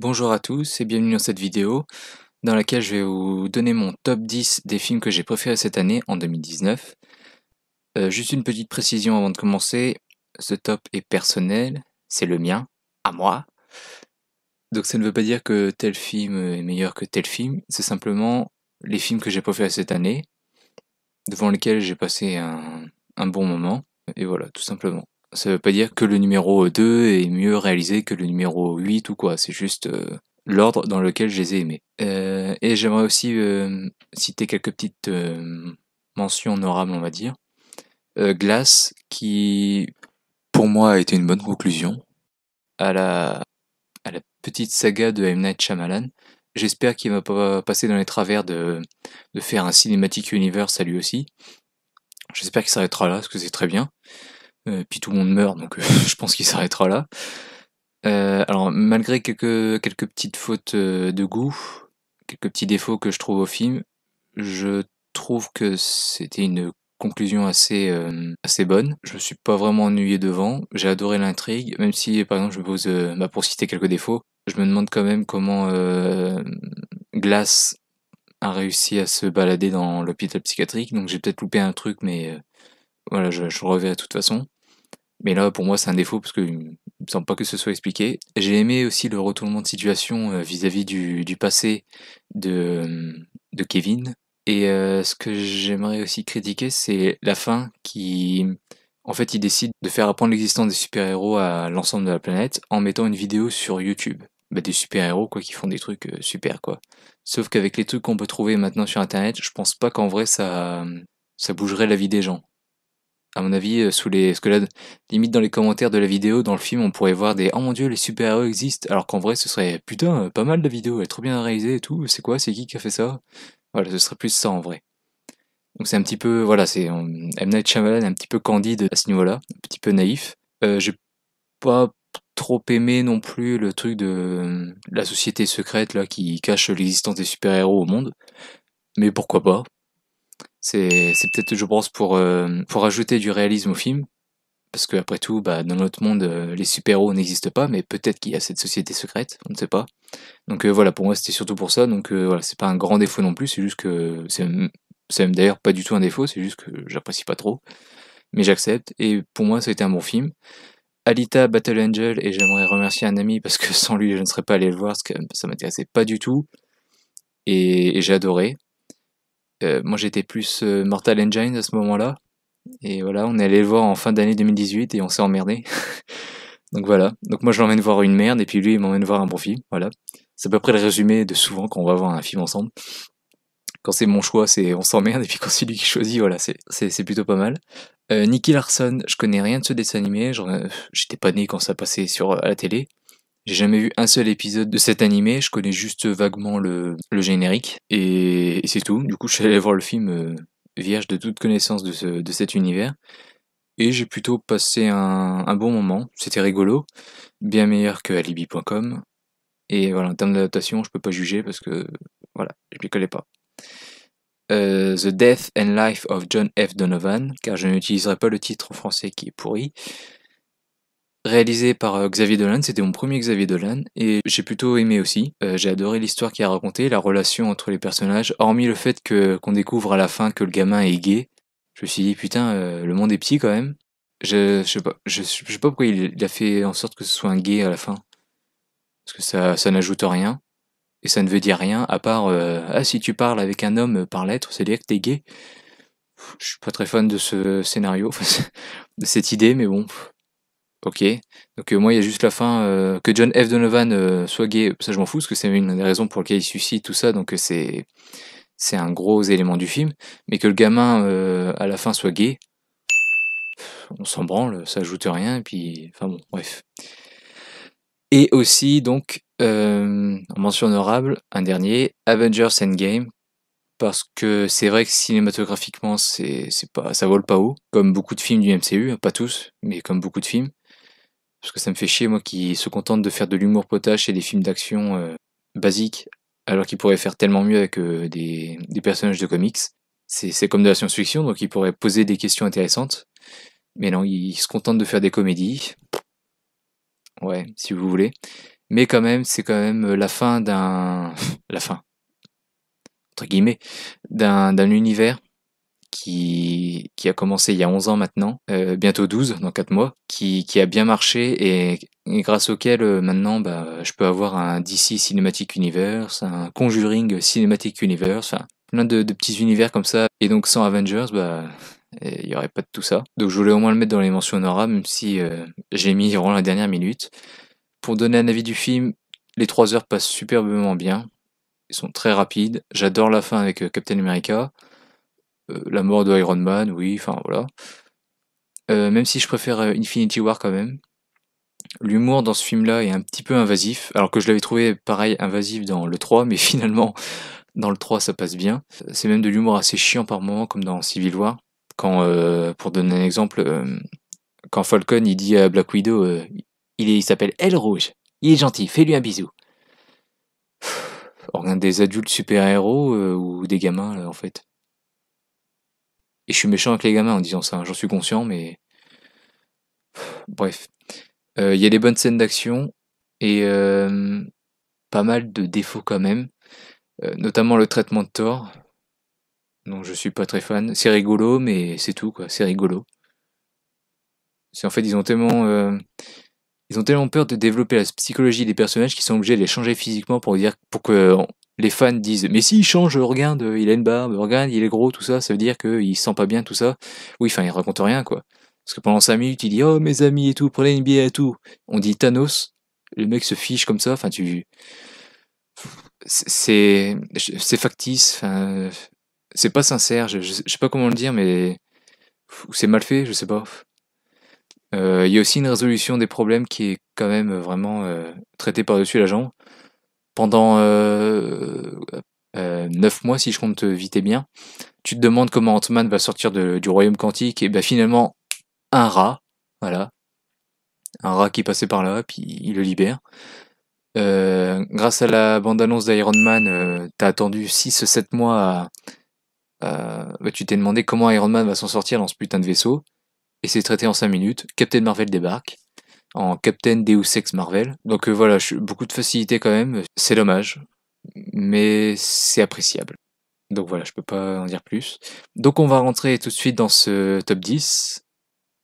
Bonjour à tous et bienvenue dans cette vidéo dans laquelle je vais vous donner mon top 10 des films que j'ai préférés cette année en 2019. Juste une petite précision avant de commencer, ce top est personnel, c'est le mien, à moi. Donc ça ne veut pas dire que tel film est meilleur que tel film, c'est simplement les films que j'ai préférés cette année, devant lesquels j'ai passé un bon moment, et voilà, tout simplement. Ça veut pas dire que le numéro 2 est mieux réalisé que le numéro 8 ou quoi, c'est juste l'ordre dans lequel je les ai aimés. Et j'aimerais aussi citer quelques petites mentions honorables, on va dire. Glass, qui pour moi a été une bonne conclusion à la petite saga de M. Night Shyamalan. J'espère qu'il va pas passer dans les travers de faire un Cinematic Universe à lui aussi. J'espère qu'il s'arrêtera là, parce que c'est très bien. Puis tout le monde meurt, donc je pense qu'il s'arrêtera là. Alors, malgré quelques petites fautes de goût, quelques petits défauts que je trouve au film, je trouve que c'était une conclusion assez bonne. Je me suis pas vraiment ennuyé devant, j'ai adoré l'intrigue, même si par exemple je me pose, pour citer quelques défauts, je me demande quand même comment Glass a réussi à se balader dans l'hôpital psychiatrique, donc j'ai peut-être loupé un truc, mais voilà, je le reverrai de toute façon. Mais là, pour moi, c'est un défaut parce qu'il me semble pas que ce soit expliqué. J'ai aimé aussi le retournement de situation vis-à-vis du passé de Kevin. Et ce que j'aimerais aussi critiquer, c'est la fin qui... En fait, il décide de faire apprendre l'existence des super-héros à l'ensemble de la planète en mettant une vidéo sur YouTube. Bah, des super-héros, quoi, qui font des trucs super, quoi. Sauf qu'avec les trucs qu'on peut trouver maintenant sur Internet, je pense pas qu'en vrai, ça bougerait la vie des gens. À mon avis, parce que là, limite dans les commentaires de la vidéo, dans le film, on pourrait voir des «Oh mon Dieu, les super-héros existent», alors qu'en vrai, ce serait «Putain, pas mal la vidéo, elle est trop bien réalisée et tout, c'est quoi? C'est qui a fait ça?» Voilà, ce serait plus ça en vrai. Donc c'est un petit peu, voilà, M. Night Shyamalan est un petit peu candide à ce niveau-là, un petit peu naïf. J'ai pas trop aimé non plus le truc de la société secrète là qui cache l'existence des super-héros au monde, mais pourquoi pas? C'est peut-être, je pense, pour ajouter du réalisme au film, parce que après tout, bah, dans notre monde, les super-héros n'existent pas, mais peut-être qu'il y a cette société secrète, on ne sait pas. Donc voilà, pour moi, c'était surtout pour ça. Donc voilà, c'est pas un grand défaut non plus, c'est juste que c'est même d'ailleurs pas du tout un défaut, c'est juste que j'apprécie pas trop, mais j'accepte. Et pour moi, ça a été un bon film. Alita Battle Angel, et j'aimerais remercier un ami parce que sans lui, je ne serais pas allé le voir, parce que ça m'intéressait pas du tout, et j'ai adoré. Moi, j'étais plus Mortal Engines à ce moment-là. Et voilà, on est allé le voir en fin d'année 2018 et on s'est emmerdé. Donc voilà. Donc moi je l'emmène voir une merde et puis lui il m'emmène voir un bon film. Voilà. C'est à peu près le résumé de souvent quand on va voir un film ensemble. Quand c'est mon choix, c'est on s'emmerde et puis quand c'est lui qui choisit, voilà, c'est plutôt pas mal. Nicky Larson, je connais rien de ce dessin animé. J'étais pas né quand ça passait à la télé. J'ai jamais vu un seul épisode de cet animé. Je connais juste vaguement le générique et c'est tout. Du coup, je suis allé voir le film vierge de toute connaissance de cet univers. Et j'ai plutôt passé un bon moment, c'était rigolo, bien meilleur que Alibi.com. Et voilà, en termes d'adaptation, je peux pas juger parce que voilà, je m'y connais pas. The Death and Life of John F. Donovan, car je n'utiliserai pas le titre en français qui est pourri. Réalisé par Xavier Dolan, c'était mon premier Xavier Dolan, et j'ai plutôt aimé aussi. J'ai adoré l'histoire qu'il a racontée, la relation entre les personnages, hormis le fait qu'on découvre à la fin que le gamin est gay. Je me suis dit, putain, le monde est petit quand même. Je sais pas pourquoi il a fait en sorte que ce soit un gay à la fin. Parce que ça n'ajoute rien. Et ça ne veut dire rien, à part, ah, si tu parles avec un homme par lettre, c'est-à-dire que t'es gay. Je suis pas très fan de ce scénario, de cette idée, mais bon, ok. Donc moi, il y a juste la fin, que John F. Donovan soit gay, ça je m'en fous, parce que c'est une des raisons pour lesquelles il se suicide, tout ça, donc c'est un gros élément du film. Mais que le gamin, à la fin, soit gay, on s'en branle, ça ajoute rien, et puis, enfin bon, bref. Et aussi, donc, en mention honorable, un dernier, Avengers Endgame, parce que c'est vrai que cinématographiquement, c'est pas, ça vole pas haut, comme beaucoup de films du MCU, hein, pas tous, mais comme beaucoup de films. Parce que ça me fait chier, moi, qui se contente de faire de l'humour potache et des films d'action basiques, alors qu'ils pourraient faire tellement mieux avec des personnages de comics. C'est comme de la science-fiction, donc ils pourraient poser des questions intéressantes. Mais non, ils se contentent de faire des comédies. Ouais, si vous voulez. mais quand même, c'est quand même la fin d'un... la fin, entre guillemets, d'un univers qui a commencé il y a 11 ans maintenant, bientôt 12 dans 4 mois, qui a bien marché et grâce auquel maintenant bah, je peux avoir un DC Cinematic Universe, un Conjuring Cinematic Universe, enfin plein de petits univers comme ça. Et donc sans Avengers, bah il n'y aurait pas de tout ça. Donc je voulais au moins le mettre dans les mentions honorables, même si j'ai mis vraiment la dernière minute. Pour donner un avis du film, les 3 heures passent superbement bien. Ils sont très rapides. J'adore la fin avec Captain America. La mort de Iron Man, oui, enfin voilà. Même si je préfère Infinity War quand même. L'humour dans ce film-là est un petit peu invasif, alors que je l'avais trouvé pareil invasif dans le 3, mais finalement dans le 3 ça passe bien. C'est même de l'humour assez chiant par moments, comme dans Civil War. Quand, pour donner un exemple, quand Falcon il dit à Black Widow, il s'appelle Elle Rouge, il est gentil, fais-lui un bisou. On regarde des adultes super-héros ou des gamins là, en fait. Et je suis méchant avec les gamins en disant ça, hein, j'en suis conscient, mais bref. Il y a des bonnes scènes d'action et pas mal de défauts quand même, notamment le traitement de Thor, dont je suis pas très fan. C'est rigolo, mais c'est tout quoi, c'est rigolo. C'est en fait ils ont tellement peur de développer la psychologie des personnages qu'ils sont obligés de les changer physiquement pour que les fans disent mais si il change, regarde, il a une barbe, regarde, il est gros, tout ça, ça veut dire qu'il se sent pas bien, tout ça. Oui, enfin, il raconte rien, quoi. Parce que pendant 5 minutes, il dit oh mes amis et tout, prenez une bière et tout. On dit Thanos, le mec se fiche comme ça, enfin c'est factice, enfin, c'est pas sincère, je sais pas comment le dire, mais c'est mal fait, je sais pas. Il y a aussi une résolution des problèmes qui est quand même vraiment traitée par-dessus la jambe. Pendant 9 mois, si je compte vite et bien, tu te demandes comment Ant-Man va sortir du royaume quantique, et ben finalement, un rat, voilà, un rat qui passait par là, puis il le libère. Grâce à la bande-annonce d'Iron Man, t'as attendu 6-7 mois bah, tu t'es demandé comment Iron Man va s'en sortir dans ce putain de vaisseau, et c'est traité en 5 minutes. Captain Marvel débarque, en Captain Deus Ex Marvel. Donc voilà, beaucoup de facilité quand même, c'est dommage, mais c'est appréciable. Donc voilà, je peux pas en dire plus. Donc on va rentrer tout de suite dans ce top 10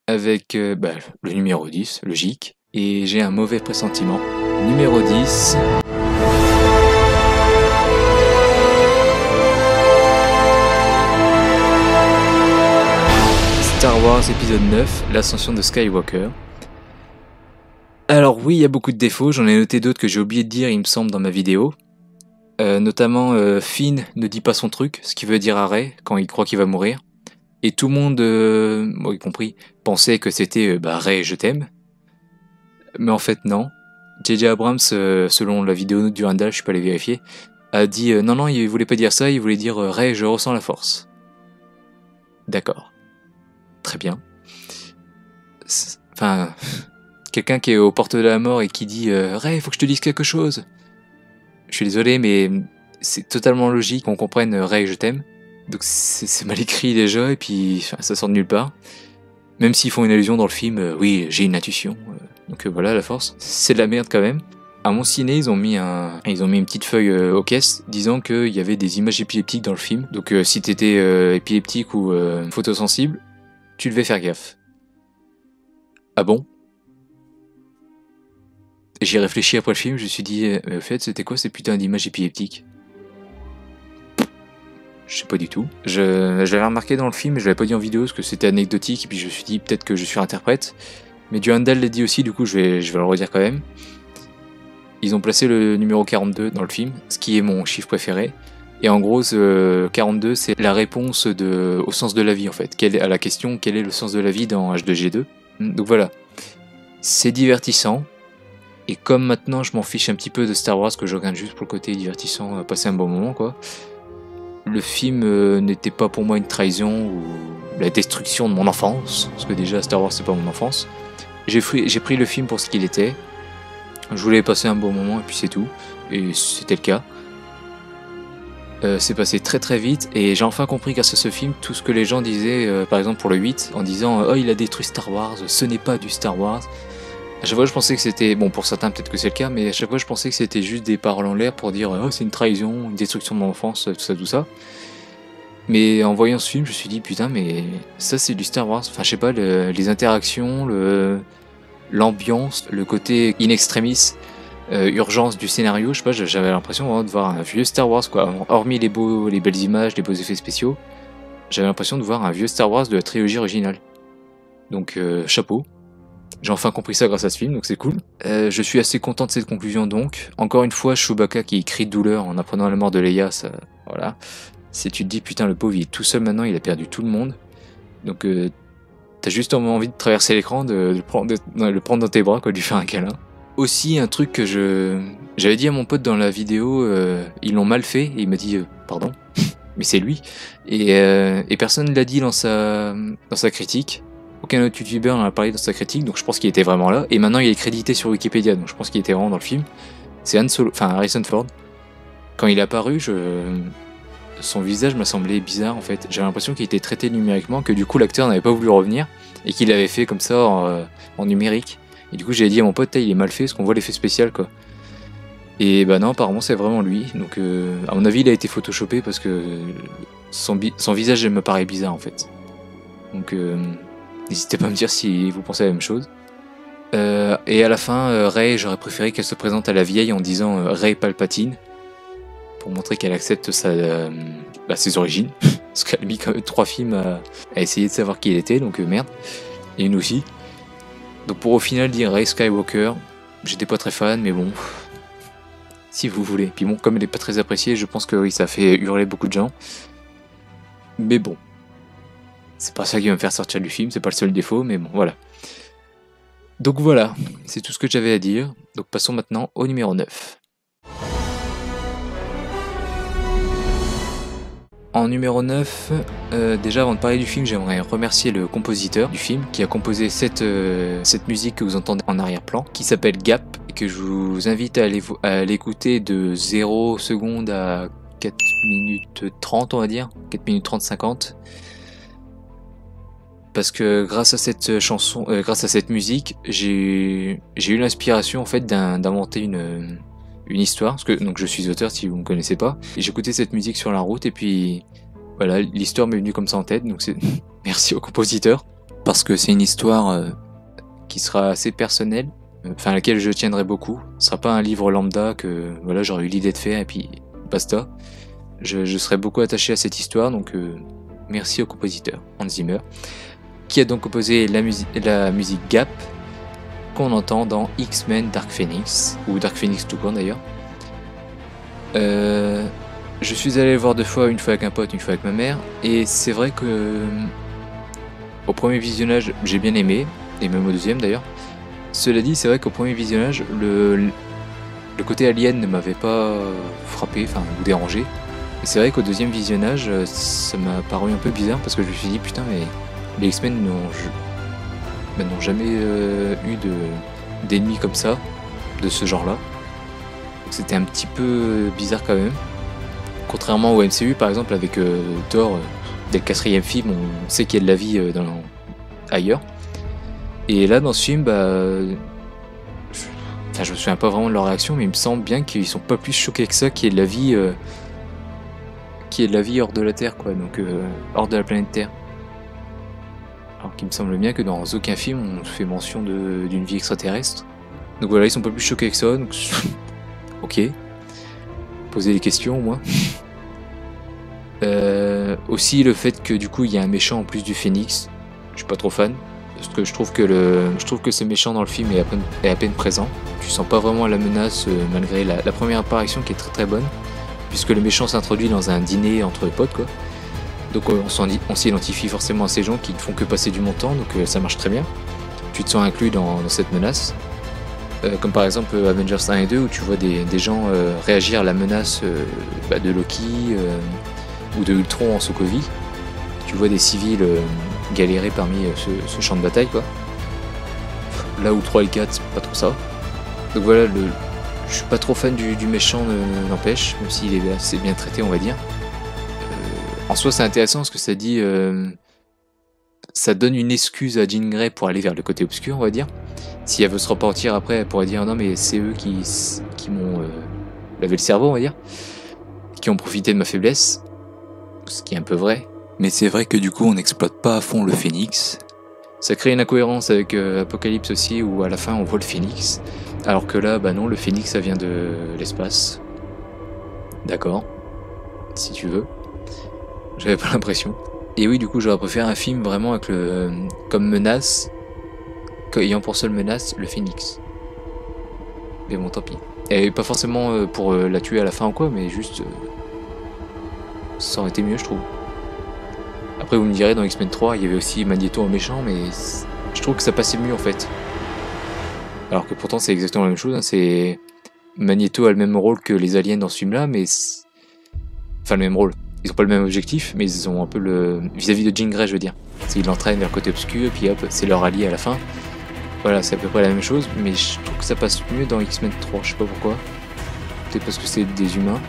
avec bah, le numéro 10, logique. Et j'ai un mauvais pressentiment. Numéro 10. Star Wars épisode 9, l'ascension de Skywalker. Alors oui, il y a beaucoup de défauts, j'en ai noté d'autres que j'ai oublié de dire, il me semble, dans ma vidéo. Notamment, Finn ne dit pas son truc, ce qui veut dire à Rey, quand il croit qu'il va mourir. Et tout le monde, moi y compris, pensait que c'était bah, Rey, je t'aime. Mais en fait, non. J.J. Abrams, selon la vidéo du Randall, je suis pas allé vérifier, a dit non, non, il voulait pas dire ça, il voulait dire Rey, je ressens la force. D'accord. Très bien. Enfin, quelqu'un qui est aux portes de la mort et qui dit Rey, faut que je te dise quelque chose. Je suis désolé, mais c'est totalement logique qu'on comprenne Rey, je t'aime. Donc c'est mal écrit déjà, et puis enfin, ça sort de nulle part. Même s'ils font une allusion dans le film, oui, j'ai une intuition. Donc voilà, la force. C'est de la merde quand même. À mon ciné, ils ont mis une petite feuille aux caisses disant qu'il y avait des images épileptiques dans le film. Donc si t'étais épileptique ou photosensible, tu devais faire gaffe. Ah bon? J'y ai réfléchi après le film, je me suis dit, au fait, c'était quoi ces putains d'images épileptiques? Je sais pas du tout. Je l'avais remarqué dans le film, mais je l'avais pas dit en vidéo parce que c'était anecdotique, et puis je me suis dit peut-être que je surinterprète. Mais Durandal l'a dit aussi, du coup je vais le redire quand même. Ils ont placé le numéro 42 dans le film, ce qui est mon chiffre préféré. Et en gros, 42, c'est la réponse au sens de la vie en fait. À la question quel est le sens de la vie dans H2G2. Donc voilà. C'est divertissant. Et comme maintenant je m'en fiche un petit peu de Star Wars, que je regarde juste pour le côté divertissant, passer un bon moment quoi. Le film n'était pas pour moi une trahison ou la destruction de mon enfance, parce que déjà Star Wars c'est pas mon enfance. J'ai pris le film pour ce qu'il était. Je voulais passer un bon moment et puis c'est tout. Et c'était le cas. C'est passé très très vite et j'ai enfin compris grâce à ce film tout ce que les gens disaient, par exemple pour le 8, en disant oh il a détruit Star Wars, ce n'est pas du Star Wars. À chaque fois, je pensais que c'était, bon, pour certains peut-être que c'est le cas, mais à chaque fois, je pensais que c'était juste des paroles en l'air pour dire oh c'est une trahison, une destruction de mon enfance, tout ça, tout ça. Mais en voyant ce film, je me suis dit putain, mais ça c'est du Star Wars. Enfin, je sais pas, les interactions, l'ambiance, le côté in extremis, urgence du scénario, je sais pas, j'avais l'impression vraiment de voir un vieux Star Wars quoi. Hormis les belles images, les beaux effets spéciaux, j'avais l'impression de voir un vieux Star Wars de la trilogie originale. Donc chapeau. J'ai enfin compris ça grâce à ce film, donc c'est cool. Je suis assez content de cette conclusion donc. Encore une fois, Chewbacca qui crie de douleur en apprenant la mort de Leia, ça, voilà. Si tu te dis putain le pauvre il est tout seul maintenant, il a perdu tout le monde. Donc t'as juste envie de traverser l'écran, de le prendre dans tes bras, quoi, de lui faire un câlin. Aussi un truc que j'avais dit à mon pote dans la vidéo, ils l'ont mal fait, et il m'a dit pardon, mais c'est lui. Et personne ne l'a dit dans sa critique. Aucun autre youtubeur n'en a parlé dans sa critique, donc je pense qu'il était vraiment là. Et maintenant il est crédité sur Wikipédia, donc je pense qu'il était vraiment dans le film. C'est Harrison Ford. Quand il est apparu, son visage m'a semblé bizarre en fait. J'avais l'impression qu'il était traité numériquement, que du coup l'acteur n'avait pas voulu revenir et qu'il l'avait fait comme ça en numérique. Et du coup j'ai dit à mon pote, il est mal fait parce qu'on voit l'effet spécial quoi. Et bah non, apparemment c'est vraiment lui. Donc à mon avis il a été photoshopé parce que son visage me paraît bizarre en fait. Donc n'hésitez pas à me dire si vous pensez la même chose. Et à la fin, Rey, j'aurais préféré qu'elle se présente à la vieille en disant Rey Palpatine, pour montrer qu'elle accepte ses origines. Parce qu'elle a mis quand même 3 films à essayer de savoir qui elle était, donc merde. Et une aussi. Donc pour au final dire Rey Skywalker, j'étais pas très fan, mais bon, si vous voulez. Puis bon, comme elle est pas très appréciée, je pense que oui, ça fait hurler beaucoup de gens. Mais bon, c'est pas ça qui va me faire sortir du film, c'est pas le seul défaut, mais bon, voilà. Donc voilà, c'est tout ce que j'avais à dire. Donc passons maintenant au numéro 9. En numéro 9, déjà avant de parler du film, j'aimerais remercier le compositeur du film qui a composé cette musique que vous entendez en arrière-plan, qui s'appelle Gap, et que je vous invite à l'écouter de 0 secondes à 4 minutes 30, on va dire, 4 minutes 30, 50. Parce que grâce à cette chanson, grâce à cette musique, j'ai eu l'inspiration en fait d'inventer une histoire, parce que donc je suis auteur si vous me connaissez pas, et j'écoutais cette musique sur la route et puis voilà, l'histoire m'est venue comme ça en tête, donc c'est merci au compositeur, parce que c'est une histoire qui sera assez personnelle, à laquelle je tiendrai beaucoup. Ce sera pas un livre lambda que voilà j'aurais eu l'idée de faire et puis basta. Je serai beaucoup attaché à cette histoire, donc merci au compositeur Hans Zimmer, qui a donc composé la musique Gap, qu'on entend dans X-Men Dark Phoenix, ou Dark Phoenix tout court d'ailleurs. Je suis allé le voir 2 fois, une fois avec un pote, une fois avec ma mère, et c'est vrai que au premier visionnage j'ai bien aimé, et même au deuxième d'ailleurs. Cela dit, c'est vrai qu'au premier visionnage, le côté alien ne m'avait pas frappé, ou dérangé. Et c'est vrai qu'au deuxième visionnage, ça m'a paru un peu bizarre, parce que je me suis dit putain mais les X-Men n'ont jamais eu d'ennemis comme ça, de ce genre-là. C'était un petit peu bizarre quand même. Contrairement au MCU par exemple avec Thor, dès le 4e film, on sait qu'il y a de la vie ailleurs. Et là dans ce film, je me souviens pas vraiment de leur réaction, mais il me semble bien qu'ils sont pas plus choqués que ça qu'il y ait de la vie hors de la Terre, quoi, donc hors de la planète Terre. Alors qu'il me semble bien que dans aucun film on fait mention d'une vie extraterrestre. Donc voilà, ils sont pas plus choqués que ça, donc ok. Poser des questions au moins. Aussi le fait que du coup il y a un méchant en plus du Phénix, je suis pas trop fan. Parce que je trouve que ce méchant dans le film est à peine présent. Tu sens pas vraiment la menace malgré la première apparition qui est très très bonne. Puisque le méchant s'introduit dans un dîner entre potes quoi. Donc on s'identifie forcément à ces gens qui ne font que passer du bon temps, donc ça marche très bien. Tu te sens inclus dans cette menace. Comme par exemple Avengers 1 et 2 où tu vois des gens réagir à la menace de Loki ou de Ultron en Sokovie. Tu vois des civils galérer parmi ce champ de bataille quoi. Là où 3 et 4 c'est pas trop ça. Donc voilà, je suis pas trop fan du méchant n'empêche, même s'il est assez bien traité on va dire. En soi c'est intéressant parce que ça dit ça donne une excuse à Jean Grey pour aller vers le côté obscur, on va dire. Si elle veut se repentir après, elle pourrait dire non mais c'est eux qui m'ont lavé le cerveau, on va dire, qui ont profité de ma faiblesse, ce qui est un peu vrai. Mais c'est vrai que du coup on n'exploite pas à fond le Phénix. Ça crée une incohérence avec Apocalypse aussi, où à la fin on voit le Phénix, alors que là, bah non, le Phénix ça vient de l'espace. D'accord, si tu veux. J'avais pas l'impression. Et oui, du coup, j'aurais préféré un film vraiment avec comme menace, ayant pour seule menace le Phénix. Mais bon, tant pis. Et pas forcément pour la tuer à la fin ou quoi, mais juste ça aurait été mieux, je trouve. Après, vous me direz, dans X-Men 3, il y avait aussi Magneto en méchant, mais je trouve que ça passait mieux en fait. Alors que pourtant, c'est exactement la même chose. Hein. C'est Magneto a le même rôle que les aliens dans ce film-là, mais enfin le même rôle. Ils ont pas le même objectif, mais ils ont un peu le vis-à-vis de Jean Grey, je veux dire. Ils l'entraînent vers le côté obscur, et puis hop, c'est leur allié à la fin. Voilà, c'est à peu près la même chose, mais je trouve que ça passe mieux dans X-Men 3. Je sais pas pourquoi. Peut-être parce que c'est des humains,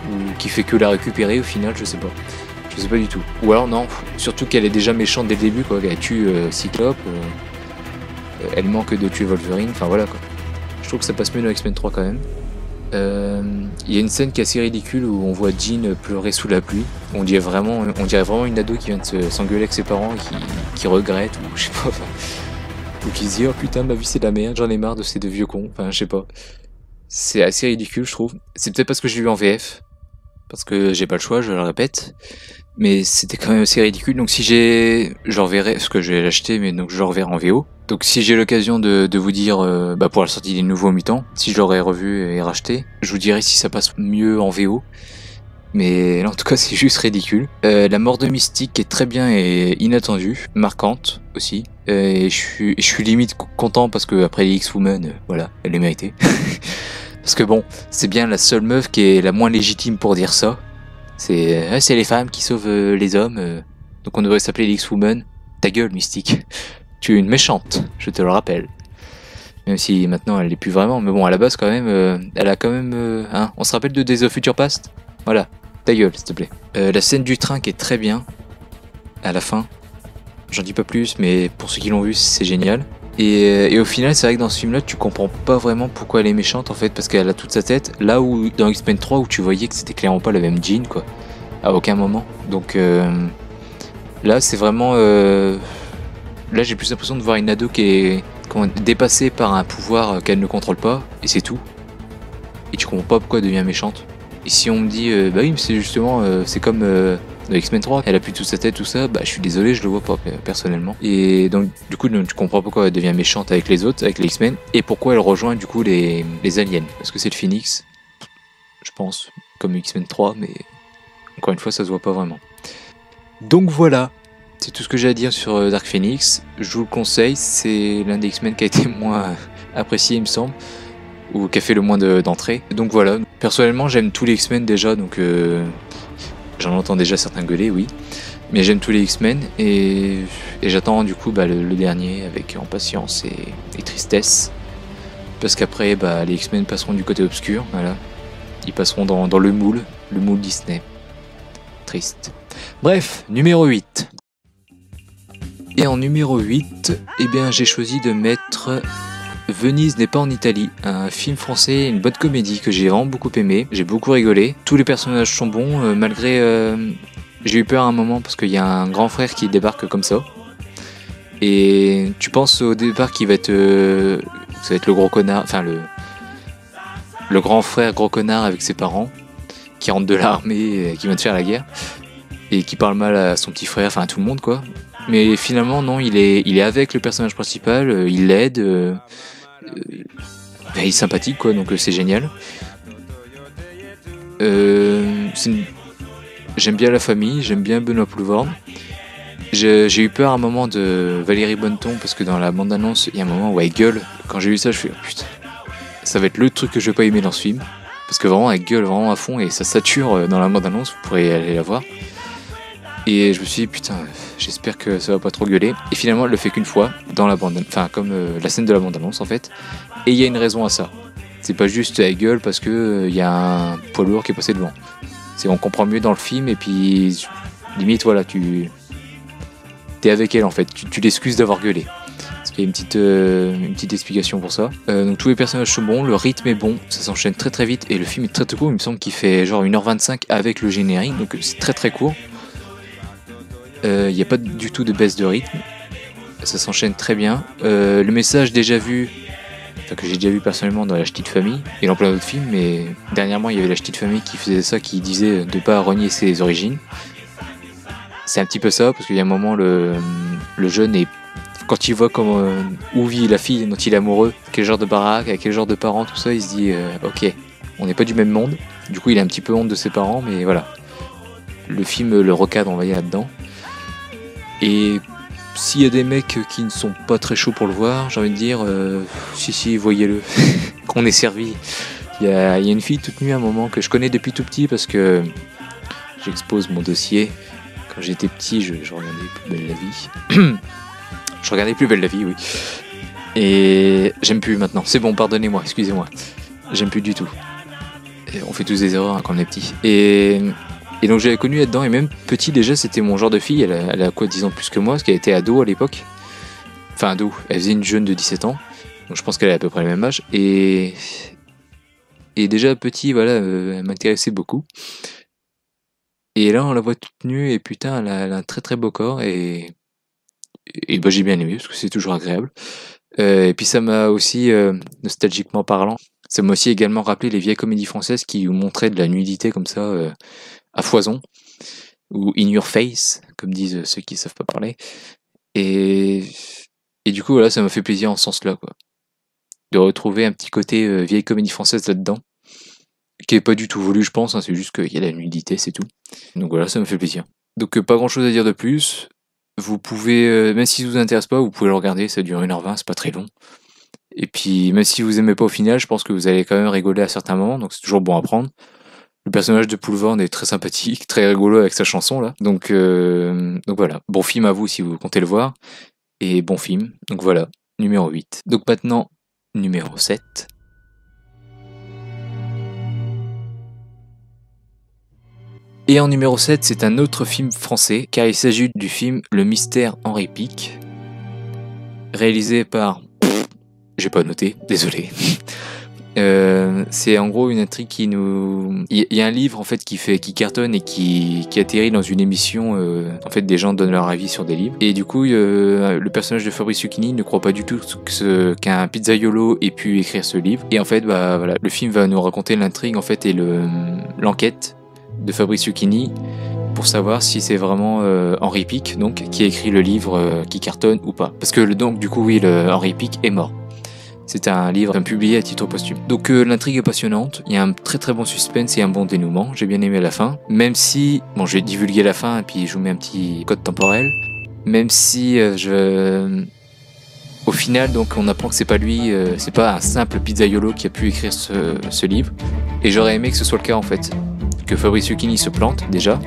ou qui fait que la récupérer au final, je sais pas. Je sais pas du tout. Ou alors non, surtout qu'elle est déjà méchante dès le début, quoi. Elle tue Cyclope, elle manque de tuer Wolverine, enfin voilà quoi. Je trouve que ça passe mieux dans X-Men 3 quand même. Il y a une scène qui est assez ridicule où on voit Jean pleurer sous la pluie. On dirait vraiment une ado qui vient de s'engueuler avec ses parents et qui regrette, ou je sais pas, enfin, ou qui se dit oh putain ma vie c'est de la merde, j'en ai marre de ces deux vieux cons, enfin je sais pas. C'est assez ridicule je trouve. C'est peut-être parce que j'ai lu en VF, parce que j'ai pas le choix, je le répète. Mais c'était quand même assez ridicule, donc si je reverrai, parce que je vais l'acheter, mais donc je le reverrai en VO. Donc si j'ai l'occasion de vous dire, pour la sortie des Nouveaux Mutants, si je l'aurais revu et racheté, je vous dirai si ça passe mieux en VO. Mais là, en tout cas, c'est juste ridicule. La mort de Mystique est très bien et inattendue, marquante aussi. Et je suis limite content parce que après les X-Women, voilà, elle les méritait. Parce que bon, c'est bien la seule meuf qui est la moins légitime pour dire ça. C'est les femmes qui sauvent les hommes. Donc on devrait s'appeler les X-Women. Ta gueule, Mystique. Tu es une méchante, je te le rappelle. Même si maintenant elle l'est plus vraiment. Mais bon, à la base, quand même, elle a quand même... hein, on se rappelle de Days of Future Past ? Voilà, ta gueule, s'il te plaît. La scène du train qui est très bien. À la fin. J'en dis pas plus, mais pour ceux qui l'ont vu, c'est génial. Et au final, c'est vrai que dans ce film-là, tu comprends pas vraiment pourquoi elle est méchante en fait, parce qu'elle a toute sa tête. Là où dans X-Men 3, où tu voyais que c'était clairement pas la même Jean, quoi, à aucun moment. Donc là, c'est vraiment. Là, j'ai plus l'impression de voir une ado qui est dépassée par un pouvoir qu'elle ne contrôle pas, et c'est tout. Et tu comprends pas pourquoi elle devient méchante. Et si on me dit, bah oui, mais c'est justement, c'est comme. Dans X-Men 3, elle a plus toute sa tête, tout ça, bah je suis désolé, je le vois pas personnellement. Et donc du coup tu comprends pourquoi elle devient méchante avec les autres, avec les X-Men, et pourquoi elle rejoint du coup les aliens. Parce que c'est le Phoenix, je pense, comme X-Men 3, mais encore une fois ça se voit pas vraiment. Donc voilà, c'est tout ce que j'ai à dire sur Dark Phoenix. Je vous le conseille, c'est l'un des X-Men qui a été moins apprécié il me semble, ou qui a fait le moins d'entrées. Donc voilà, personnellement j'aime tous les X-Men déjà, donc j'en entends déjà certains gueuler, oui. Mais j'aime tous les X-Men et j'attends du coup le dernier avec impatience et tristesse. Parce qu'après, les X-Men passeront du côté obscur, voilà. Ils passeront dans le moule Disney. Triste. Bref, numéro 8. Et en numéro 8, j'ai choisi de mettre Venise n'est pas en Italie, un film français, une bonne comédie que j'ai vraiment beaucoup aimé, j'ai beaucoup rigolé, tous les personnages sont bons, malgré... j'ai eu peur à un moment parce qu'il y a un grand frère qui débarque comme ça, et tu penses au départ qu'il va être... ça va être le gros connard, enfin le grand frère gros connard avec ses parents, qui rentre de l'armée, qui vient de faire la guerre, et qui parle mal à son petit frère, enfin à tout le monde quoi. Mais finalement non, il est avec le personnage principal, il l'aide... il est sympathique quoi, donc c'est génial. J'aime bien la famille, j'aime bien Benoît Poelvoorde. J'ai eu peur à un moment de Valérie Bonneton parce que dans la bande-annonce, il y a un moment où elle gueule. Quand j'ai vu ça, je fais putain, ça va être le truc que je vais pas aimer dans ce film. Parce que vraiment, elle gueule vraiment à fond et ça sature dans la bande-annonce, vous pourrez aller la voir. Et je me suis dit putain, j'espère que ça va pas trop gueuler. Et finalement, elle le fait qu'une fois dans la bande, enfin comme la scène de la bande-annonce en fait. Et il y a une raison à ça. C'est pas juste elle gueule parce que il y a un poids lourd qui est passé devant. C'est on comprend mieux dans le film et puis limite voilà t'es avec elle en fait, tu l'excuses d'avoir gueulé. Parce qu'il y a une petite explication pour ça. Donc tous les personnages sont bons, le rythme est bon, ça s'enchaîne très très vite et le film est très très court, il me semble qu'il fait genre 1h25 avec le générique, donc c'est très très court. Il n'y a pas du tout de baisse de rythme, ça s'enchaîne très bien. Le message déjà vu, enfin que j'ai déjà vu personnellement dans La Ch'tite Famille et dans plein d'autres films, mais dernièrement il y avait La Ch'tite Famille qui faisait ça, qui disait de pas renier ses origines. C'est un petit peu ça, parce qu'il y a un moment le jeune est, quand il voit où vit la fille dont il est amoureux, quel genre de baraque, avec quel genre de parents, tout ça, il se dit ok, on n'est pas du même monde. Du coup il a un petit peu honte de ses parents, mais voilà. Le film le recadre, on va dire, là-dedans. Et s'il y a des mecs qui ne sont pas très chauds pour le voir, j'ai envie de dire si, voyez-le, qu'on est servi. Il y a une fille toute nue à un moment que je connais depuis tout petit parce que j'expose mon dossier. Quand j'étais petit, je regardais Plus belle la vie. Je regardais Plus belle la vie, oui. Et j'aime plus maintenant. C'est bon, pardonnez-moi, excusez-moi. J'aime plus du tout. Et on fait tous des erreurs hein, quand on est petit. Et donc j'avais connu là-dedans, et même petit déjà, c'était mon genre de fille. Elle a quoi, 10 ans plus que moi, parce qu'elle était ado à l'époque. Enfin ado, elle faisait une jeune de 17 ans. Donc je pense qu'elle a à peu près le même âge. Et déjà petit, voilà, elle m'intéressait beaucoup. Et là on la voit toute nue, et putain, elle a un très très beau corps, et bah, j'ai bien aimé, parce que c'est toujours agréable. Et puis ça m'a aussi, nostalgiquement parlant, ça m'a aussi également rappelé les vieilles comédies françaises qui montraient de la nudité comme ça, à foison, ou in your face, comme disent ceux qui savent pas parler. Et du coup, voilà, ça m'a fait plaisir en ce sens-là, quoi. De retrouver un petit côté vieille comédie française là-dedans, qui est pas du tout voulu, je pense, hein, c'est juste qu'il y a la nudité, c'est tout. Donc voilà, ça me fait plaisir. Donc pas grand-chose à dire de plus. Vous pouvez, même si ça vous intéresse pas, vous pouvez le regarder, ça dure 1h20, c'est pas très long. Et puis, même si vous aimez pas au final, je pense que vous allez quand même rigoler à certains moments, donc c'est toujours bon à prendre. Le personnage de Poulvord est très sympathique, très rigolo avec sa chanson là. Donc voilà, bon film à vous si vous comptez le voir. Et bon film, donc voilà, numéro 8. Donc maintenant, numéro 7. Et en numéro 7, c'est un autre film français, car il s'agit du film Le Mystère Henri Pic, réalisé par... J'ai pas noté, désolé. C'est en gros une intrigue qui nous... Il y a un livre en fait qui cartonne et qui atterrit dans une émission. En fait, des gens donnent leur avis sur des livres. Et du coup, le personnage de Fabrice Lucchini ne croit pas du tout qu'un pizzaiolo ait pu écrire ce livre. Et en fait, bah voilà, le film va nous raconter l'intrigue en fait et l'enquête de Fabrice Lucchini pour savoir si c'est vraiment Henri Pic donc qui a écrit le livre qui cartonne ou pas. Parce que donc du coup oui, Henri Pic est mort. C'est un livre publié à titre posthume. Donc l'intrigue est passionnante, il y a un très très bon suspense et un bon dénouement, j'ai bien aimé la fin. Même si, bon je vais divulguer la fin et puis je vous mets un petit code temporel. Même si au final donc on apprend que c'est pas lui, c'est pas un simple pizzaiolo qui a pu écrire ce livre. Et j'aurais aimé que ce soit le cas en fait. Que Fabrice Lucchini se plante déjà,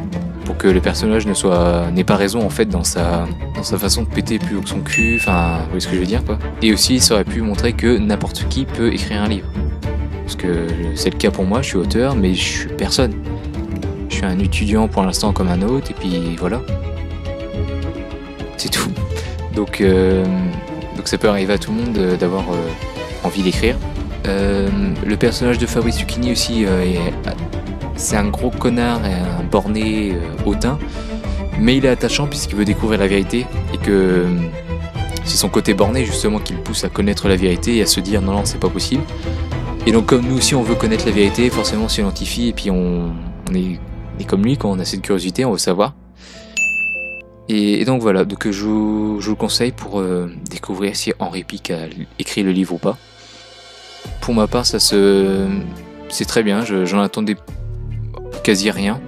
pour que le personnage n'ait pas raison en fait dans sa façon de péter plus haut que son cul, enfin, vous voyez ce que je veux dire quoi. Et aussi ça aurait pu montrer que n'importe qui peut écrire un livre. Parce que c'est le cas pour moi, je suis auteur, mais je suis personne. Je suis un étudiant pour l'instant comme un autre, et puis voilà. C'est tout. Donc ça peut arriver à tout le monde d'avoir envie d'écrire. Le personnage de Fabrice Lucchini aussi c'est un gros connard et un borné hautain, mais il est attachant puisqu'il veut découvrir la vérité et que c'est son côté borné justement qui le pousse à connaître la vérité et à se dire non c'est pas possible. Et donc comme nous aussi on veut connaître la vérité, forcément on s'identifie et puis on est comme lui, quand on a cette curiosité, on veut savoir. Et donc voilà, donc je vous le conseille pour découvrir si Henri Pic a écrit le livre ou pas. Pour ma part c'est très bien, j'en attendais quasi rien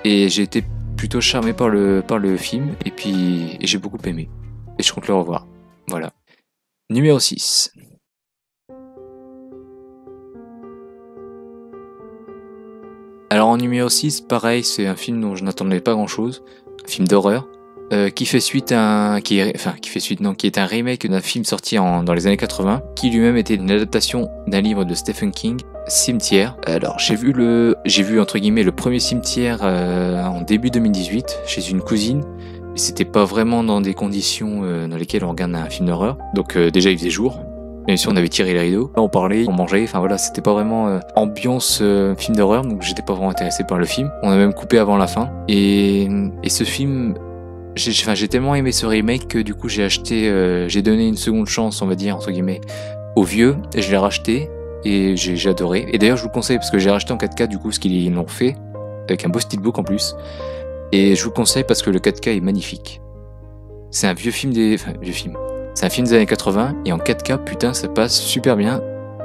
et j'ai été plutôt charmé par le film et puis j'ai beaucoup aimé et je compte le revoir. Voilà. Numéro 6. Alors en numéro 6, pareil, c'est un film dont je n'attendais pas grand chose, un film d'horreur qui fait suite qui est un remake d'un film sorti dans les années 80 qui lui-même était une adaptation d'un livre de Stephen King, Cimetière. Alors j'ai vu entre guillemets le premier Cimetière en début 2018 chez une cousine. c'était pas vraiment dans des conditions dans lesquelles on regarde un film d'horreur. Donc déjà il faisait jour, même si on avait tiré les rideaux, on parlait, on mangeait, enfin voilà, c'était pas vraiment ambiance film d'horreur, donc j'étais pas vraiment intéressé par le film. On a même coupé avant la fin. Et ce film, j'ai tellement aimé ce remake que du coup j'ai donné une seconde chance, on va dire, entre guillemets, au vieux, et je l'ai racheté, et j'ai adoré. Et d'ailleurs je vous le conseille, parce que j'ai racheté en 4K du coup, ce qu'ils l'ont fait, avec un beau steelbook en plus. Et je vous le conseille parce que le 4K est magnifique. C'est un vieux film vieux film. C'est un film des années 80 et en 4K, putain, ça passe super bien.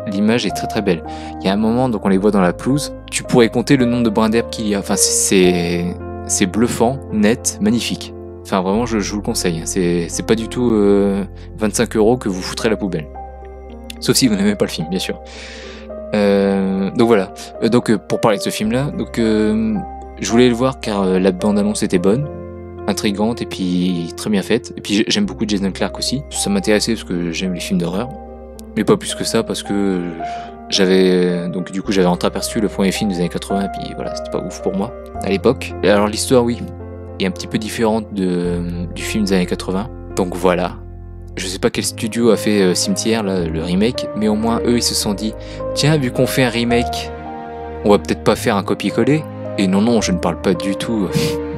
L'image est très très belle. Il y a un moment, donc on les voit dans la pelouse, tu pourrais compter le nombre de brins d'herbe qu'il y a. Enfin, c'est bluffant, net, magnifique. Enfin, vraiment, je vous le conseille. C'est pas du tout 25 € que vous foutrez à la poubelle. Sauf si vous n'aimez pas le film, bien sûr. Donc voilà. Donc pour parler de ce film-là, donc je voulais le voir car la bande-annonce était bonne, intrigante et puis très bien faite. Et puis j'aime beaucoup Jason Clarke aussi. Ça m'intéressait parce que j'aime les films d'horreur. Mais pas plus que ça parce que j'avais entreaperçu le premier film des années 80 et puis voilà, c'était pas ouf pour moi à l'époque. Et alors l'histoire, oui, est un petit peu différente du film des années 80. Donc voilà. Je sais pas quel studio a fait Cimetière, là, le remake, mais au moins eux ils se sont dit, tiens, vu qu'on fait un remake, on va peut-être pas faire un copier-coller. Et non, je ne parle pas du tout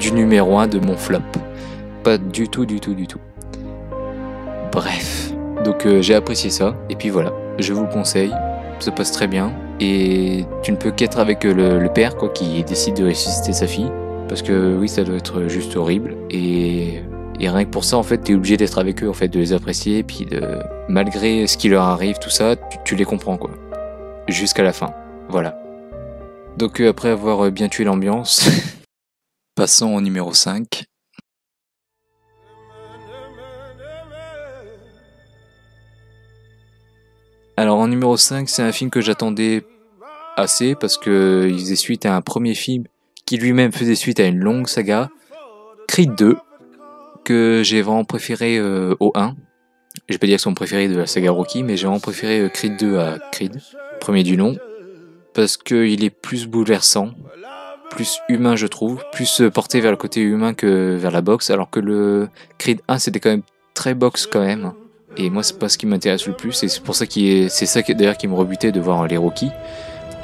du numéro 1 de mon flop. Pas du tout. Bref, donc j'ai apprécié ça, et puis voilà, je vous le conseille, ça passe très bien, et tu ne peux qu'être avec le père, quoi, qui décide de ressusciter sa fille, parce que oui, ça doit être juste horrible, et rien que pour ça, en fait, t'es obligé d'être avec eux, en fait, de les apprécier, et puis malgré ce qui leur arrive, tout ça, tu les comprends, quoi, jusqu'à la fin, voilà. Donc après avoir bien tué l'ambiance, passons au numéro 5. Alors en numéro 5, c'est un film que j'attendais assez parce que il faisait suite à un premier film qui lui-même faisait suite à une longue saga, Creed 2, que j'ai vraiment préféré au 1. Je vais pas dire que c'est mon préféré de la saga Rocky, mais j'ai vraiment préféré Creed 2 à Creed, premier du nom. Parce qu'il est plus bouleversant, plus humain je trouve, plus porté vers le côté humain que vers la boxe, alors que le Creed 1 c'était quand même très boxe quand même, et moi c'est pas ce qui m'intéresse le plus, et c'est pour ça c'est ça d'ailleurs qui me rebutait de voir les Rocky,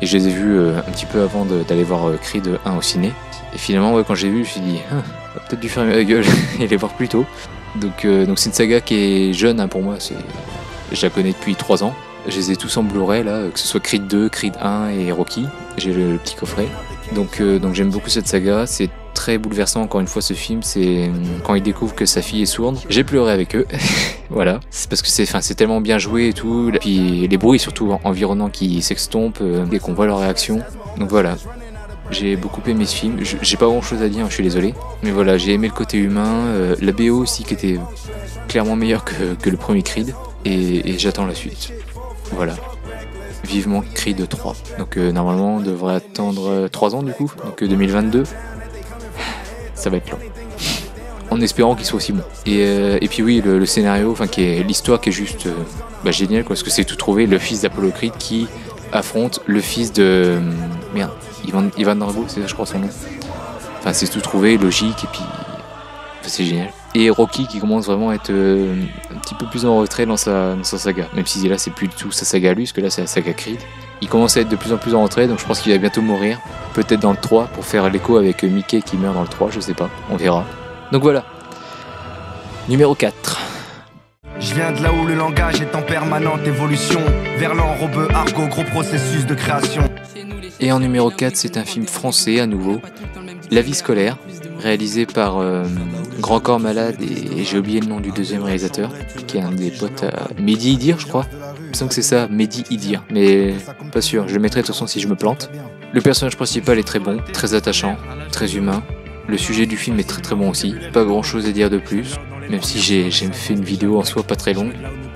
et je les ai vus un petit peu avant d'aller voir Creed 1 au ciné, et finalement ouais, quand j'ai vu je me suis dit, on va peut-être dû fermer la gueule et les voir plus tôt, donc c'est une saga qui est jeune hein, pour moi, je la connais depuis 3 ans. Je les ai tous en Blu-ray là, que ce soit Creed 2, Creed 1 et Rocky. J'ai le petit coffret. Donc j'aime beaucoup cette saga. C'est très bouleversant encore une fois ce film. C'est quand il découvre que sa fille est sourde. J'ai pleuré avec eux. Voilà. C'est parce que c'est tellement bien joué et tout. Et puis les bruits surtout environnants qui s'extompent et qu'on voit leur réaction. Donc voilà. J'ai beaucoup aimé ce film. J'ai pas grand chose à dire, je suis désolé. Mais voilà, j'ai aimé le côté humain. La BO aussi qui était clairement meilleure que le premier Creed. Et j'attends la suite. Voilà, vivement Creed 3. Donc normalement on devrait attendre 3 ans du coup, donc 2022. Ça va être long. En espérant qu'il soit aussi bon. Et puis oui, le scénario, enfin qui est l'histoire qui est juste génial quoi, parce que c'est tout trouvé, le fils d'Apollo Creed qui affronte le fils de Ivan Drago, c'est ça je crois son nom. Enfin c'est tout trouvé, logique et puis c'est génial. Et Rocky qui commence vraiment à être un petit peu plus en retrait dans sa saga. Même si là c'est plus du tout sa saga à lui, parce que là c'est la saga Creed. Il commence à être de plus en plus en retrait, donc je pense qu'il va bientôt mourir. Peut-être dans le 3, pour faire l'écho avec Mickey qui meurt dans le 3, je sais pas, on verra. Donc voilà. Numéro 4. Je viens de là où le langage est en permanente évolution. vers l'enrobe argot, gros processus de création. Et en numéro 4, c'est un film français à nouveau, La vie scolaire, réalisé par Grand Corps Malade et j'ai oublié le nom du deuxième réalisateur, qui est un des potes à Mehdi Idir, je crois. Il me semble que c'est ça, Mehdi Idir, mais pas sûr, je le mettrai de toute façon si je me plante. Le personnage principal est très bon, très attachant, très humain. Le sujet du film est très très bon aussi, pas grand chose à dire de plus, même si j'ai fait une vidéo en soi pas très longue.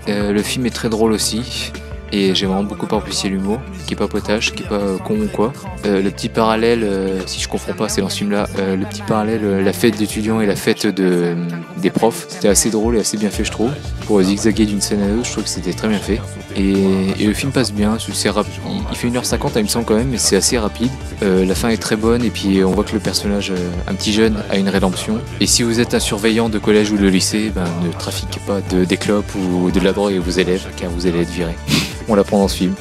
Le film est très drôle aussi, et j'ai vraiment beaucoup apprécié l'humour, qui est pas potache, qui est pas con ou quoi. Le petit parallèle, si je confonds pas, c'est dans ce film-là, le petit parallèle, la fête d'étudiants et la fête des profs, c'était assez drôle et assez bien fait je trouve. pour zigzaguer d'une scène à l'autre. Je trouve que c'était très bien fait. Et le film passe bien, c'est rapide. Il fait 1h50, il me semble quand même, mais c'est assez rapide. La fin est très bonne et puis on voit que le personnage, un petit jeune, a une rédemption. Et si vous êtes un surveillant de collège ou de lycée, ne trafiquez pas des clopes ou de la drogue avec vos élèves, car vous allez être viré. On l'apprend dans ce film.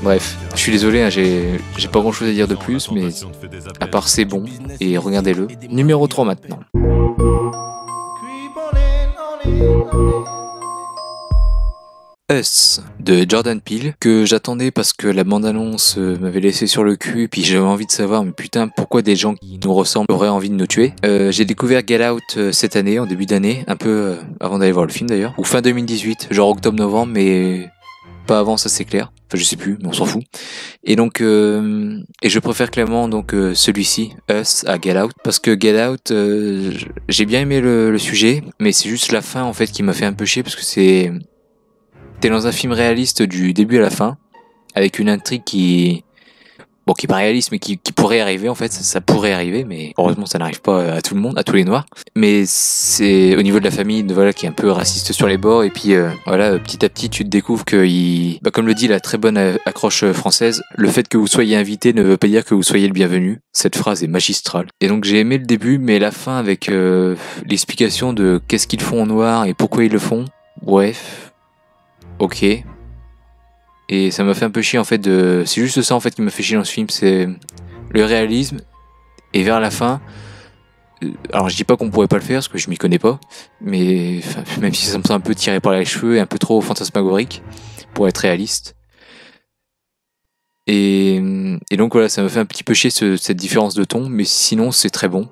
Bref, je suis désolé, hein, j'ai pas grand chose à dire de plus, mais à part c'est bon, et regardez-le. Numéro 3 maintenant. Us de Jordan Peele, que j'attendais parce que la bande-annonce m'avait laissé sur le cul, et puis j'avais envie de savoir, mais putain, pourquoi des gens qui nous ressemblent auraient envie de nous tuer. J'ai découvert Get Out cette année, en début d'année, un peu avant d'aller voir le film d'ailleurs, ou fin 2018, genre octobre-novembre, mais pas avant, ça c'est clair. Enfin, je sais plus, mais on s'en fout. Et donc, et je préfère clairement donc celui-ci, Us, à Get Out, parce que Get Out, j'ai bien aimé le sujet, mais c'est juste la fin en fait qui m'a fait un peu chier, parce que t'es dans un film réaliste du début à la fin, avec une intrigue qui est pas réaliste, mais qui pourrait arriver en fait, ça pourrait arriver, mais heureusement ça n'arrive pas à tout le monde, à tous les noirs. Mais c'est au niveau de la famille, voilà, qui est un peu raciste sur les bords, et puis voilà, petit à petit tu te découvres que, comme le dit la très bonne accroche française, le fait que vous soyez invité ne veut pas dire que vous soyez le bienvenu. Cette phrase est magistrale. Et donc j'ai aimé le début, mais la fin avec l'explication de qu'est-ce qu'ils font en noir et pourquoi ils le font, bref. Ok. Et ça m'a fait un peu chier en fait c'est juste ça en fait qui m'a fait chier dans ce film, c'est le réalisme. Et vers la fin, alors je dis pas qu'on pourrait pas le faire parce que je m'y connais pas, mais même si ça me semble un peu tiré par les cheveux et un peu trop fantasmagorique pour être réaliste. Et donc voilà, ça m'a fait un petit peu chier cette différence de ton, mais sinon c'est très bon.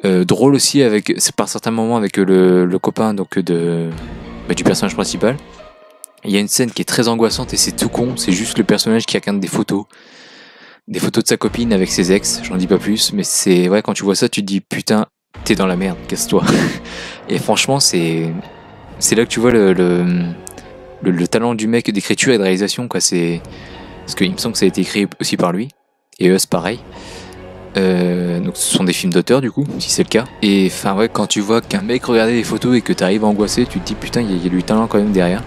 Drôle aussi c'est par certains moments avec le copain donc du personnage principal. Il y a une scène qui est très angoissante et c'est tout con, c'est juste le personnage qui regarde des photos de sa copine avec ses ex, j'en dis pas plus, mais c'est vrai, quand tu vois ça, tu te dis putain, t'es dans la merde, casse-toi. Et franchement, c'est là que tu vois le talent du mec d'écriture et de réalisation, quoi. Parce qu'il me semble que ça a été écrit aussi par lui, et eux c'est pareil. Donc ce sont des films d'auteur du coup, si c'est le cas. Et enfin ouais, quand tu vois qu'un mec regardait des photos et que t'arrives à angoisser, tu te dis putain, il y a du talent quand même derrière.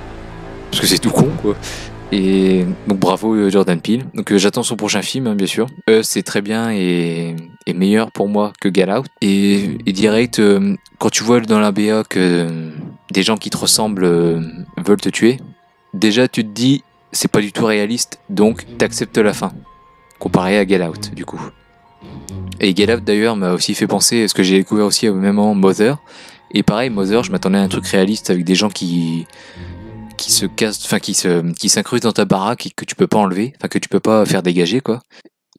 Parce que c'est tout con quoi. Et donc bravo Jordan Peele. Donc j'attends son prochain film hein, bien sûr. C'est très bien et meilleur pour moi que Get Out. Et direct, quand tu vois dans la BA que des gens qui te ressemblent veulent te tuer, déjà tu te dis c'est pas du tout réaliste, donc t'acceptes la fin. Comparé à Get Out du coup. Et Get Out d'ailleurs m'a aussi fait penser à ce que j'ai découvert aussi au même moment, Mother. Et pareil, Mother, je m'attendais à un truc réaliste avec des gens qui se cassent, enfin qui s'incrustent dans ta baraque et que tu peux pas enlever, enfin que tu peux pas faire dégager quoi.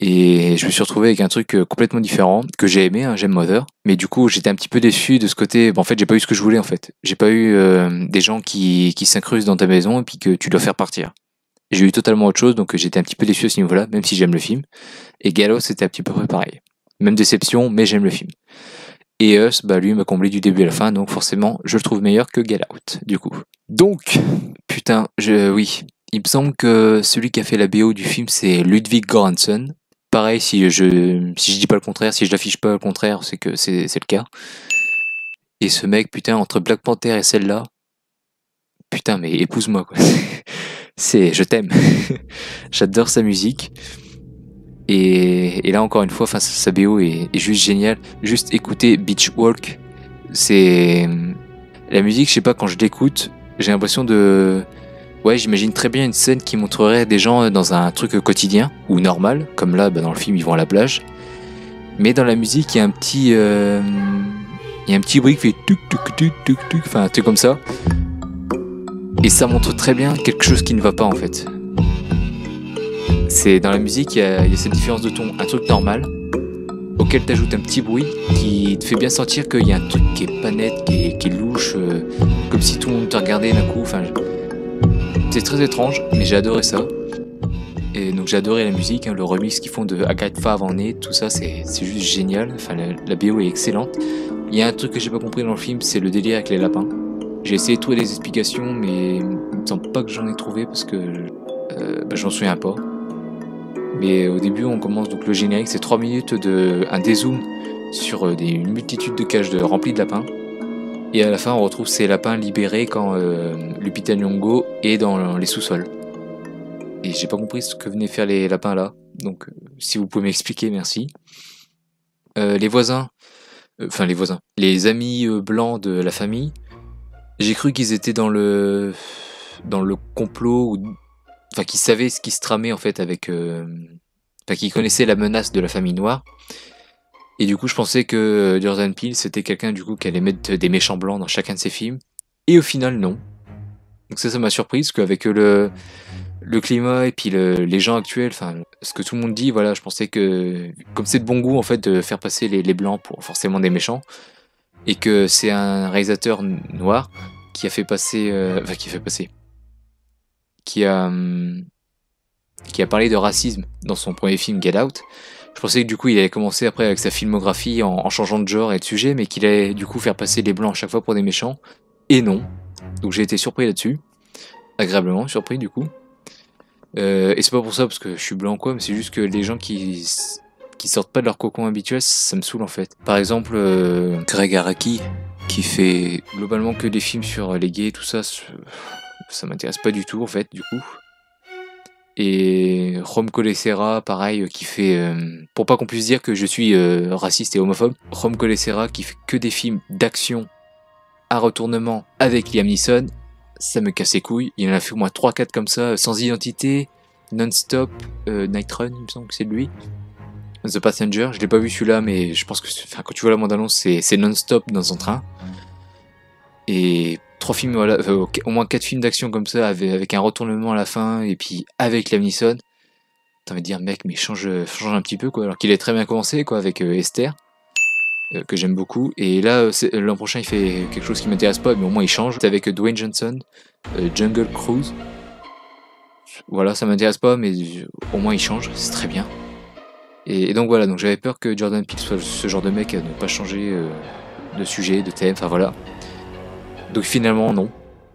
Et je me suis retrouvé avec un truc complètement différent que j'ai aimé, hein, j'aime Mother, mais du coup j'étais un petit peu déçu de ce côté. En fait, j'ai pas eu ce que je voulais en fait. J'ai pas eu des gens qui s'incrustent dans ta maison et puis que tu dois faire partir. J'ai eu totalement autre chose, donc j'étais un petit peu déçu à ce niveau-là, même si j'aime le film. Et Gallows c'était un petit peu pareil. Même déception, mais j'aime le film. Et Us, lui m'a comblé du début à la fin, donc forcément, je le trouve meilleur que Get Out, du coup. Donc, putain, oui, il me semble que celui qui a fait la BO du film, c'est Ludwig Göransson. Pareil, si je dis pas le contraire, si je l'affiche pas le contraire, c'est que c'est le cas. Et ce mec, putain, entre Black Panther et celle-là, putain, mais épouse-moi, quoi. Je t'aime. J'adore sa musique. Et là encore une fois, sa BO est juste géniale. Juste écouter Beach Walk, c'est la musique. Je sais pas, quand je l'écoute, j'ai l'impression j'imagine très bien une scène qui montrerait des gens dans un truc quotidien ou normal, comme là, dans le film, ils vont à la plage. Mais dans la musique, il y a un petit bruit qui fait tuk tuk tuk tuk tuk, enfin un truc comme ça. Et ça montre très bien quelque chose qui ne va pas en fait. C'est dans la musique, il y a cette différence de ton, un truc normal, auquel t'ajoutes un petit bruit qui te fait bien sentir qu'il y a un truc qui est pas net, qui est louche, comme si tout le monde te regardait d'un coup. Enfin, c'est très étrange, mais j'ai adoré ça. Et donc j'ai adoré la musique, hein, le remix qu'ils font de Agathe Favre en est, tout ça, c'est juste génial. Enfin, la BO est excellente. Il y a un truc que j'ai pas compris dans le film, c'est le délire avec les lapins. J'ai essayé de trouver des explications, mais il me semble pas que j'en ai trouvé parce que je m'en souviens pas. Mais au début, on commence donc le générique, c'est 3 minutes un dézoom sur une multitude de cages remplies de lapins. Et à la fin, on retrouve ces lapins libérés quand Lupita Nyong'o est dans les sous-sols. Et j'ai pas compris ce que venaient faire les lapins là. Donc, si vous pouvez m'expliquer, merci. Les voisins, les amis blancs de la famille, j'ai cru qu'ils étaient dans le complot, enfin qu'ils savaient ce qui se tramait en fait avec, enfin qu'ils connaissaient la menace de la famille noire. Et du coup, je pensais que Jordan Peele c'était quelqu'un du coup qui allait mettre des méchants blancs dans chacun de ses films. Et au final, non. Donc ça m'a surprise qu'avec le climat et puis les gens actuels, enfin ce que tout le monde dit, voilà, je pensais que comme c'est de bon goût en fait de faire passer les blancs pour forcément des méchants et que c'est un réalisateur noir qui a fait passer, enfin qui a parlé de racisme dans son premier film Get Out. Je pensais que du coup il allait commencer après avec sa filmographie en changeant de genre et de sujet, mais qu'il allait du coup faire passer les blancs à chaque fois pour des méchants. Et non. Donc j'ai été surpris là-dessus, agréablement surpris du coup. Et c'est pas pour ça parce que je suis blanc quoi, mais c'est juste que les gens qui sortent pas de leur cocon habituel, ça me saoule en fait. Par exemple, Greg Araki, qui fait globalement que des films sur les gays, tout ça, ça m'intéresse pas du tout en fait, du coup. Et Rom Colessera, pareil, qui fait... pour pas qu'on puisse dire que je suis raciste et homophobe, Rom Colessera qui fait que des films d'action à retournement avec Liam Neeson, ça me casse les couilles. Il en a fait au moins 3-4 comme ça, sans identité, non-stop, Night Run, il me semble que c'est de lui. The Passenger, je l'ai pas vu celui-là, mais je pense que quand tu vois la bande-annonce, c'est non-stop dans un train. Et 3 films, voilà, au moins 4 films d'action comme ça, avec un retournement à la fin, et puis avec Liam Neeson. T'as envie de dire, mec, mais change un petit peu, quoi. Alors qu'il a très bien commencé, quoi, avec Esther, que j'aime beaucoup. Et là, l'an prochain, il fait quelque chose qui m'intéresse pas, mais au moins il change. C'est avec Dwayne Johnson, Jungle Cruise. Voilà, ça m'intéresse pas, mais au moins il change, c'est très bien. Et donc voilà, donc j'avais peur que Jordan Peele soit ce genre de mec à ne pas changer de sujet, de thème, enfin voilà. Donc finalement non,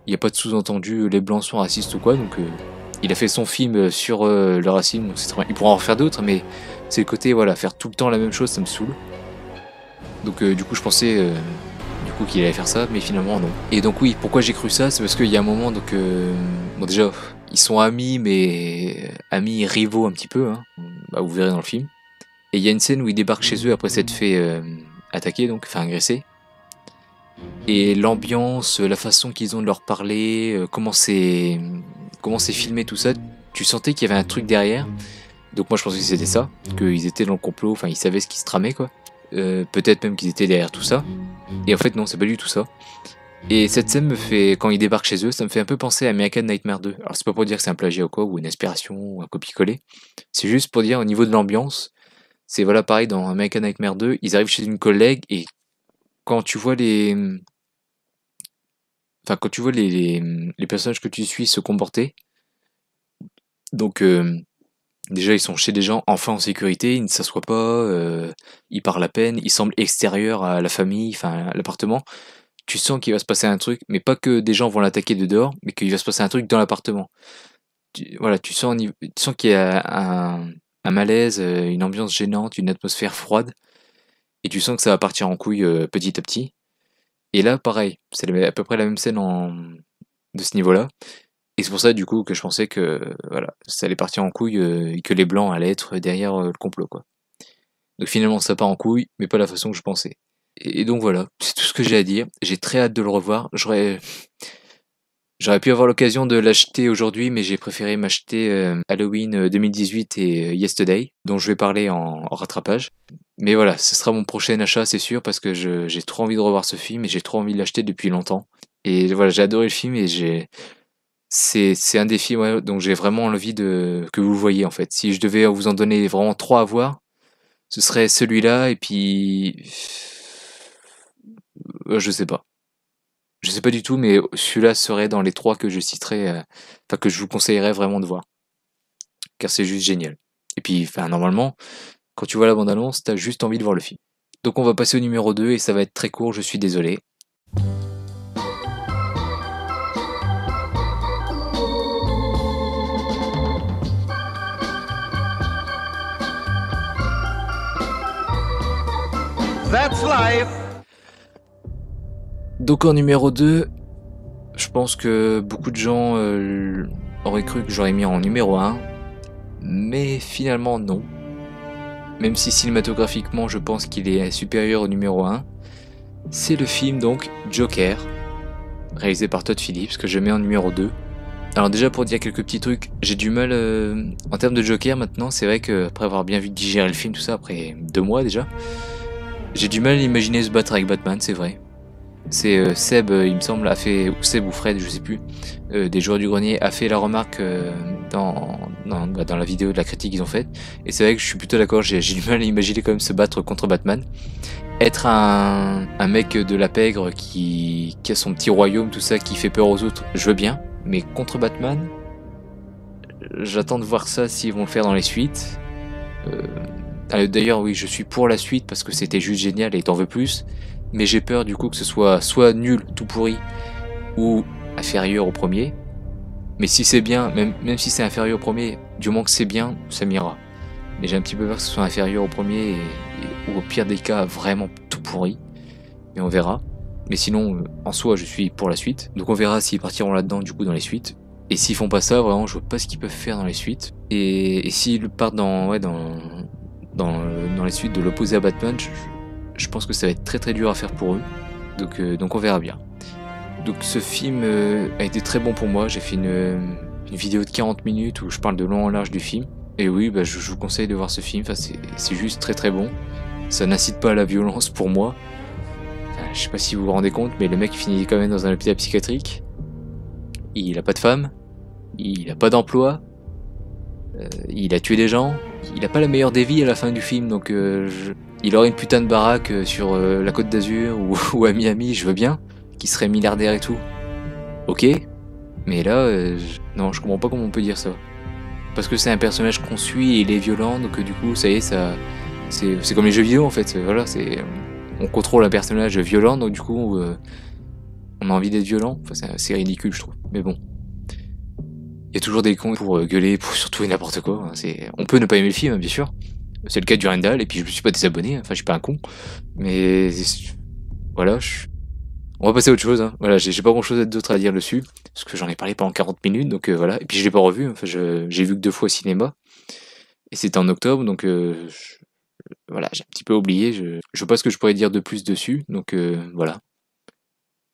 il n'y a pas de sous-entendu les blancs sont racistes ou quoi, donc il a fait son film sur le racisme, donc c'est très bien. Il pourra en refaire d'autres, mais c'est le côté, voilà, faire tout le temps la même chose, ça me saoule. Donc du coup je pensais du coup qu'il allait faire ça, mais finalement non. Et donc oui, pourquoi j'ai cru ça, c'est parce qu'il y a un moment, donc bon déjà, ils sont amis, mais amis rivaux un petit peu, hein. Bah, vous verrez dans le film. Et il y a une scène où ils débarquent chez eux après s'être fait attaquer, donc, enfin agresser. Et l'ambiance, la façon qu'ils ont de leur parler, comment c'est filmé tout ça, tu sentais qu'il y avait un truc derrière. Donc moi je pensais que c'était ça, qu'ils étaient dans le complot, enfin ils savaient ce qui se tramait quoi. Peut-être même qu'ils étaient derrière tout ça. Et en fait non, c'est pas du tout ça. Et cette scène me fait, quand ils débarquent chez eux, ça me fait un peu penser à American Nightmare 2. Alors c'est pas pour dire que c'est un plagiat ou quoi, ou une inspiration, ou un copier-coller. C'est juste pour dire au niveau de l'ambiance, c'est voilà pareil dans American Nightmare 2, ils arrivent chez une collègue et quand tu vois quand tu vois les personnages que tu suis se comporter, donc déjà ils sont chez des gens enfin en sécurité, ils ne s'assoient pas, ils parlent à peine, ils semblent extérieurs à la famille, enfin à l'appartement. Tu sens qu'il va se passer un truc, mais pas que des gens vont l'attaquer de dehors, mais qu'il va se passer un truc dans l'appartement. Voilà, tu sens qu'il y a un malaise, une ambiance gênante, une atmosphère froide, et tu sens que ça va partir en couille petit à petit. Et là, pareil, c'est à peu près la même scène de ce niveau-là. Et c'est pour ça, du coup, que je pensais que voilà, ça allait partir en couille et que les blancs allaient être derrière le complot, quoi. Donc finalement, ça part en couille, mais pas la façon que je pensais. Et donc voilà, c'est tout ce que j'ai à dire. J'ai très hâte de le revoir. J'aurais pu avoir l'occasion de l'acheter aujourd'hui, mais j'ai préféré m'acheter Halloween 2018 et Yesterday, dont je vais parler en rattrapage. Mais voilà, ce sera mon prochain achat, c'est sûr, parce que j'ai trop envie de revoir ce film et j'ai trop envie de l'acheter depuis longtemps. Et voilà, j'ai adoré le film et c'est un des films ouais, dont j'ai vraiment envie que vous le voyez en fait. Si je devais vous en donner vraiment 3 à voir, ce serait celui-là et puis je sais pas. Je sais pas du tout, mais celui-là serait dans les 3 que je citerais, enfin que je vous conseillerais vraiment de voir. Car c'est juste génial. Et puis, enfin, normalement, quand tu vois la bande-annonce, t'as juste envie de voir le film. Donc on va passer au numéro 2 et ça va être très court, je suis désolé. That's life. Donc en numéro 2, je pense que beaucoup de gens auraient cru que j'aurais mis en numéro 1, mais finalement non. Même si cinématographiquement je pense qu'il est supérieur au numéro 1, c'est le film donc Joker, réalisé par Todd Phillips, que je mets en numéro 2. Alors déjà pour dire quelques petits trucs, j'ai du mal en termes de Joker maintenant, c'est vrai que après avoir bien vu digérer le film, tout ça, après 2 mois déjà, j'ai du mal à imaginer se battre avec Batman, c'est vrai. C'est Seb, il me semble, a fait, ou Seb ou Fred, je sais plus, des joueurs du grenier, a fait la remarque dans la vidéo de la critique qu'ils ont faite. Et c'est vrai que je suis plutôt d'accord, j'ai du mal à imaginer quand même se battre contre Batman. Être un mec de la pègre qui a son petit royaume, tout ça, qui fait peur aux autres, je veux bien. Mais contre Batman, j'attends de voir ça s'ils vont le faire dans les suites. D'ailleurs, oui, je suis pour la suite parce que c'était juste génial et t'en veux plus. Mais j'ai peur du coup que ce soit nul, tout pourri, ou inférieur au premier. Mais si c'est bien, même si c'est inférieur au premier, du moment que c'est bien, ça m'ira. Mais j'ai un petit peu peur que ce soit inférieur au premier, ou au pire des cas, vraiment tout pourri. Mais on verra. Mais sinon, en soi, je suis pour la suite. Donc on verra s'ils partiront là-dedans du coup dans les suites. Et s'ils font pas ça, vraiment, je vois pas ce qu'ils peuvent faire dans les suites. Et s'ils partent dans les suites de l'opposé à Batman, je pense que ça va être très très dur à faire pour eux. Donc on verra bien. Donc ce film a été très bon pour moi. J'ai fait une vidéo de 40 minutes où je parle de long en large du film. Et oui, bah, je vous conseille de voir ce film. Enfin, c'est juste très très bon. Ça n'incite pas à la violence pour moi. Enfin, je sais pas si vous vous rendez compte, mais le mec finit quand même dans un hôpital psychiatrique. Il a pas de femme. Il a pas d'emploi. Il a tué des gens. Il a pas la meilleure des vies à la fin du film. Donc il aurait une putain de baraque sur la Côte d'Azur ou à Miami, je veux bien. Qui serait milliardaire et tout. Ok. Mais là, non, je comprends pas comment on peut dire ça. Parce que c'est un personnage qu'on suit et il est violent, donc du coup, ça y est, c'est comme les jeux vidéo en fait. Voilà, on contrôle un personnage violent, donc du coup, on a envie d'être violent. Enfin, c'est ridicule, je trouve. Mais bon, il y a toujours des cons pour gueuler pour surtout et n'importe quoi. On peut ne pas aimer le film, hein, bien sûr. C'est le cas du Randall, et puis je me suis pas désabonné. Enfin, je suis pas un con, mais voilà. On va passer à autre chose. Hein. Voilà, j'ai pas grand chose d'autre à dire dessus, parce que j'en ai parlé pendant 40 minutes, donc voilà. Et puis je l'ai pas revu. Enfin, j'ai vu que 2 fois au cinéma, et c'était en octobre, donc voilà, j'ai un petit peu oublié. Je sais pas ce que je pourrais dire de plus dessus, donc voilà.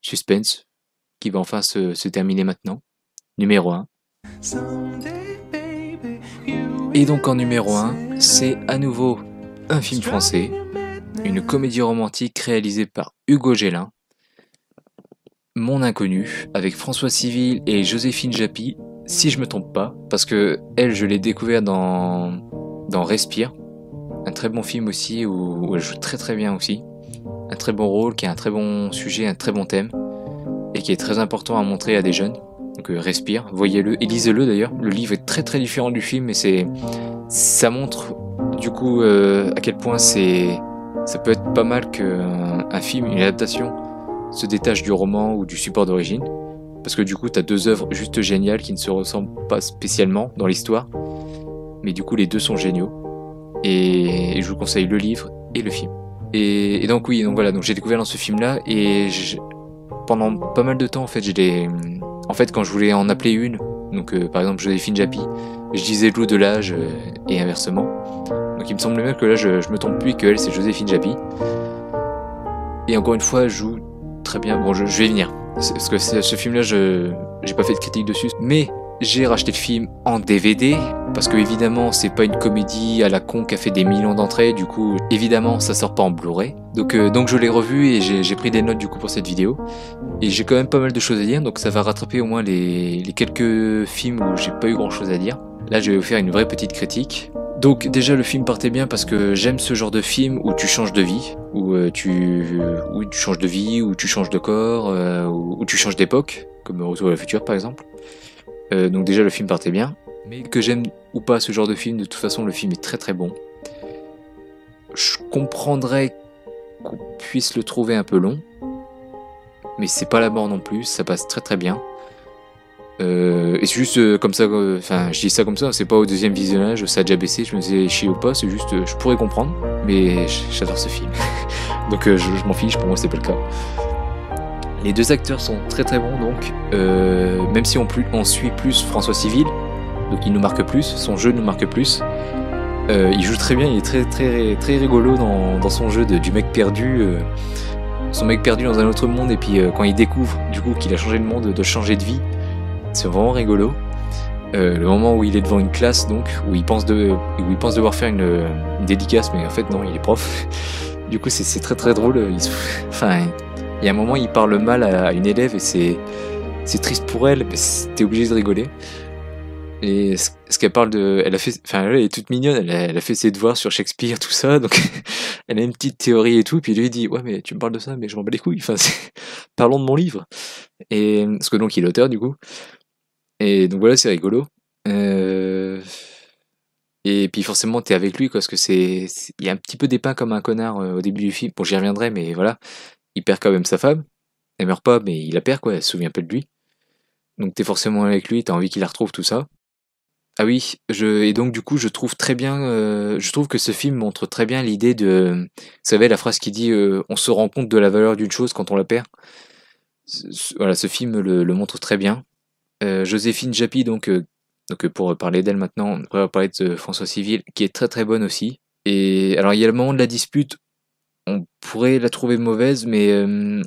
Suspense, qui va enfin se terminer maintenant. Numéro 1. Et donc en numéro 1, c'est à nouveau un film français, une comédie romantique réalisée par Hugo Gélin, Mon Inconnu, avec François Civil et Joséphine Japy, si je me trompe pas, parce que elle, je l'ai découvert dans Respire, un très bon film aussi, où elle joue très très bien aussi, un très bon rôle, qui a un très bon sujet, un très bon thème, et qui est très important à montrer à des jeunes. Donc Respire, voyez-le et lisez-le d'ailleurs. Le livre est très très différent du film, et ça montre du coup à quel point ça peut être pas mal qu'un film, une adaptation, se détache du roman ou du support d'origine, parce que du coup t'as 2 œuvres juste géniales qui ne se ressemblent pas spécialement dans l'histoire, mais du coup les 2 sont géniaux, et je vous conseille le livre et le film. Et donc oui, donc voilà, donc j'ai découvert dans ce film là, et pendant pas mal de temps en fait, quand je voulais en appeler une, donc par exemple Joséphine Japy, je disais Lou Delage et inversement. Donc il me semble même que là je me trompe plus, que elle c'est Joséphine Japy. Et encore une fois, elle joue très bien. Bon, je vais y venir. Parce que ce film-là, j'ai pas fait de critique dessus. Mais j'ai racheté le film en DVD. Parce que évidemment, c'est pas une comédie à la con qui a fait des millions d'entrées. Du coup, évidemment, ça sort pas en Blu-ray. Donc je l'ai revu et j'ai pris des notes du coup pour cette vidéo. Et j'ai quand même pas mal de choses à dire. Donc ça va rattraper au moins les quelques films où j'ai pas eu grand chose à dire. Là, je vais vous faire une vraie petite critique. Donc déjà le film partait bien parce que j'aime ce genre de film où tu changes de vie, où tu changes de vie, où tu changes de corps, où tu changes d'époque, comme Retour à la future par exemple. Donc déjà le film partait bien, mais que j'aime ou pas ce genre de film, de toute façon le film est très très bon. Je comprendrais qu'on puisse le trouver un peu long, mais c'est pas la mort non plus, ça passe très très bien. Et c'est juste comme ça, enfin je dis ça comme ça, c'est pas au deuxième visionnage, ça a déjà baissé, je me faisais chier ou pas, c'est juste, je pourrais comprendre, mais j'adore ce film. Donc je m'en fiche, pour moi c'est pas le cas. Les deux acteurs sont très très bons, donc même si on suit plus François Civil, donc il nous marque plus, son jeu nous marque plus. Il joue très bien, il est très très très rigolo dans son jeu du mec perdu, son mec perdu dans un autre monde, et puis quand il découvre du coup qu'il a changé de monde, de changer de vie, c'est vraiment rigolo. Le moment où il est devant une classe, donc où il pense devoir faire une dédicace, mais en fait non, il est prof. Du coup c'est très très drôle. Enfin, il y a un moment il parle mal à une élève et c'est triste pour elle, mais t'es obligé de rigoler. Et ce qu'elle parle de, elle est toute mignonne, elle a fait ses devoirs sur Shakespeare, tout ça, donc elle a une petite théorie et tout, puis lui il dit ouais mais tu me parles de ça, mais je m'en bats les couilles. Enfin, parlons de mon livre. Et parce que donc il est auteur du coup. Et donc voilà, c'est rigolo. Euh, Et puis forcément t'es avec lui quoi, parce que il y a un petit peu dépeint comme un connard au début du film. Bon, j'y reviendrai, mais voilà, il perd quand même sa femme. Elle meurt pas, mais il la perd quoi, elle se souvient pas de lui. Donc t'es forcément avec lui, t'as envie qu'il la retrouve, tout ça. Ah oui, et donc du coup je trouve très bien, je trouve que ce film montre très bien l'idée de, vous savez la phrase qui dit on se rend compte de la valeur d'une chose quand on la perd. Voilà, ce film le montre très bien. Joséphine Japy, donc pour parler d'elle maintenant, on va parler de François Civil, qui est très très bonne aussi. Et alors il y a le moment de la dispute, on pourrait la trouver mauvaise, mais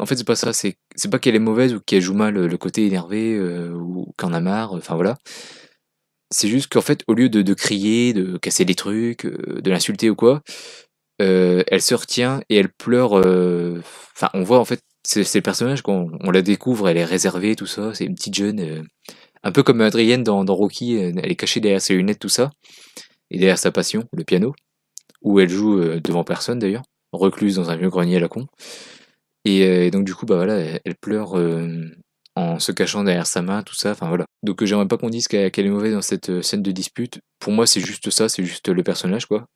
en fait c'est pas ça, c'est pas qu'elle est mauvaise ou qu'elle joue mal le côté énervé ou qu'elle en a marre, enfin voilà. C'est juste qu'en fait, au lieu de crier, de casser des trucs, de l'insulter ou quoi, elle se retient et elle pleure. Enfin, on voit en fait, c'est le personnage quand on la découvre, elle est réservée, tout ça. C'est une petite jeune, un peu comme Adrienne dans Rocky, elle est cachée derrière ses lunettes, tout ça, et derrière sa passion, le piano, où elle joue devant personne d'ailleurs, recluse dans un vieux grenier à la con. Et donc du coup, bah voilà, elle pleure en se cachant derrière sa main, tout ça, enfin voilà. Donc j'aimerais pas qu'on dise qu'elle est mauvaise dans cette scène de dispute. Pour moi, c'est juste ça, c'est juste le personnage, quoi.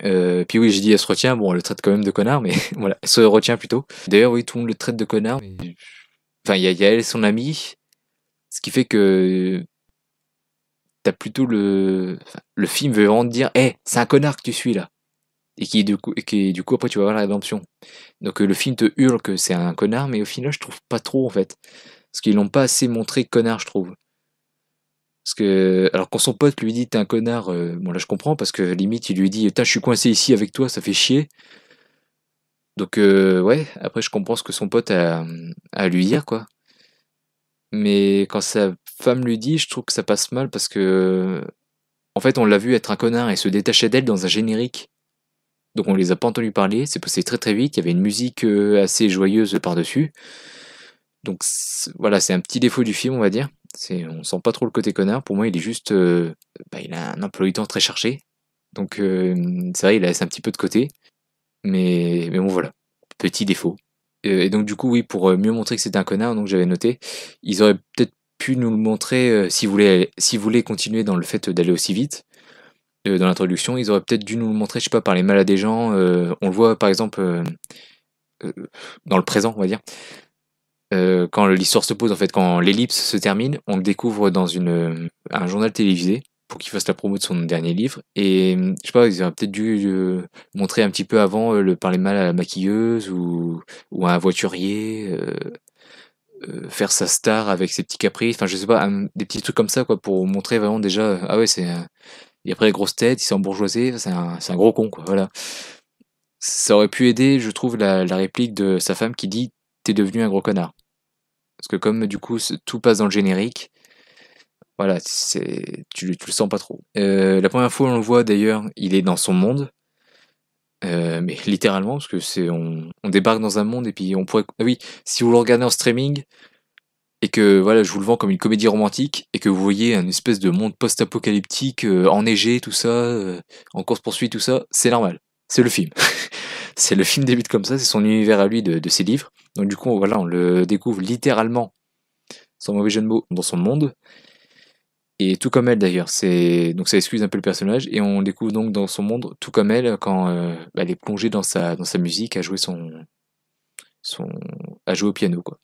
Puis oui, j'ai dit elle se retient, bon, elle le traite quand même de connard, mais voilà, elle se retient plutôt. D'ailleurs, oui, tout le monde le traite de connard, mais... Enfin, il y a elle et son ami, ce qui fait que t'as plutôt enfin, le film veut vraiment te dire, hé, c'est un connard que tu suis là. Et qui, du coup, après, tu vas voir la rédemption. Donc le film te hurle que c'est un connard, mais au final, je trouve pas trop, en fait. Parce qu'ils l'ont pas assez montré connard, je trouve. Parce que, alors quand son pote lui dit t'es un connard, bon là je comprends, parce que limite il lui dit je suis coincé ici avec toi, ça fait chier. Donc ouais, après je comprends ce que son pote a à lui dire, quoi. Mais quand sa femme lui dit, je trouve que ça passe mal parce que, en fait, on l'a vu être un connard et se détacher d'elle dans un générique. Donc on les a pas entendus parler, c'est passé très très vite, il y avait une musique assez joyeuse par-dessus. Donc voilà, c'est un petit défaut du film, on va dire. On sent pas trop le côté connard. Pour moi, il est juste, il a un emploi du temps très chargé. Donc c'est vrai, il la laisse un petit peu de côté. Mais bon, voilà, petit défaut. Et donc du coup, oui, pour mieux montrer que c'était un connard, donc j'avais noté, ils auraient peut-être pu nous le montrer s'ils voulaient continuer dans le fait d'aller aussi vite. Dans l'introduction, ils auraient peut-être dû nous le montrer, je sais pas, par les malades des gens. On le voit par exemple euh, dans le présent, on va dire. Quand l'histoire se pose, en fait, quand l'ellipse se termine, on le découvre dans un journal télévisé pour qu'il fasse la promo de son dernier livre. Et je sais pas, ils auraient peut-être dû montrer un petit peu avant le parler mal à la maquilleuse ou à un voiturier, faire sa star avec ses petits caprices, enfin je sais pas, des petits trucs comme ça, quoi, pour montrer vraiment déjà, ah ouais, il a pris la grosse tête, il s'est embourgeoisé, c'est un gros con, quoi, voilà. Ça aurait pu aider, je trouve, la réplique de sa femme qui dit t'es devenu un gros connard. Parce que comme du coup tout passe dans le générique, voilà, tu le sens pas trop. La première fois on le voit d'ailleurs, il est dans son monde, mais littéralement, parce que on débarque dans un monde et puis on pourrait. Ah oui, si vous le regardez en streaming et que voilà, je vous le vends comme une comédie romantique et que vous voyez un espèce de monde post-apocalyptique, enneigé, tout ça, en course-poursuite, tout ça, c'est normal. C'est le film. C'est le film débute comme ça, c'est son univers à lui de ses livres. Donc du coup, voilà, on le découvre littéralement, sans mauvais jeu de mots, dans son monde. Et tout comme elle d'ailleurs, donc ça excuse un peu le personnage, et on le découvre donc dans son monde, tout comme elle, quand elle est plongée dans sa musique, à jouer son, à jouer au piano, quoi.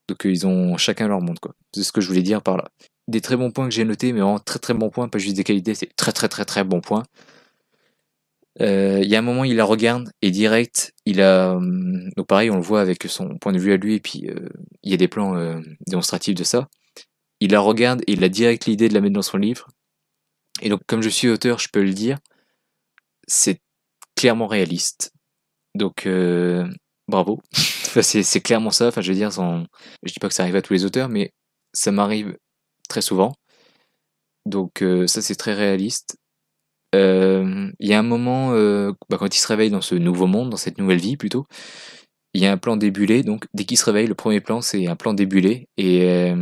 Donc ils ont chacun leur monde, quoi. C'est ce que je voulais dire par là. Des très bons points que j'ai notés, mais vraiment très très bons points, pas juste des qualités, c'est très très très très bons points. Il y a un moment, il la regarde et direct, il a donc pareil, on le voit avec son point de vue à lui et puis il y a des plans démonstratifs de ça. Il la regarde et il a direct l'idée de la mettre dans son livre. Et donc, comme je suis auteur, je peux le dire, c'est clairement réaliste. Donc, bravo. Enfin, c'est clairement ça. Enfin, je veux dire, je dis pas que ça arrive à tous les auteurs, mais ça m'arrive très souvent. Donc, ça, c'est très réaliste. Il y a un moment, quand il se réveille dans ce nouveau monde, dans cette nouvelle vie plutôt, il y a un plan débulé. Donc, dès qu'il se réveille, le premier plan, c'est un plan débulé. Et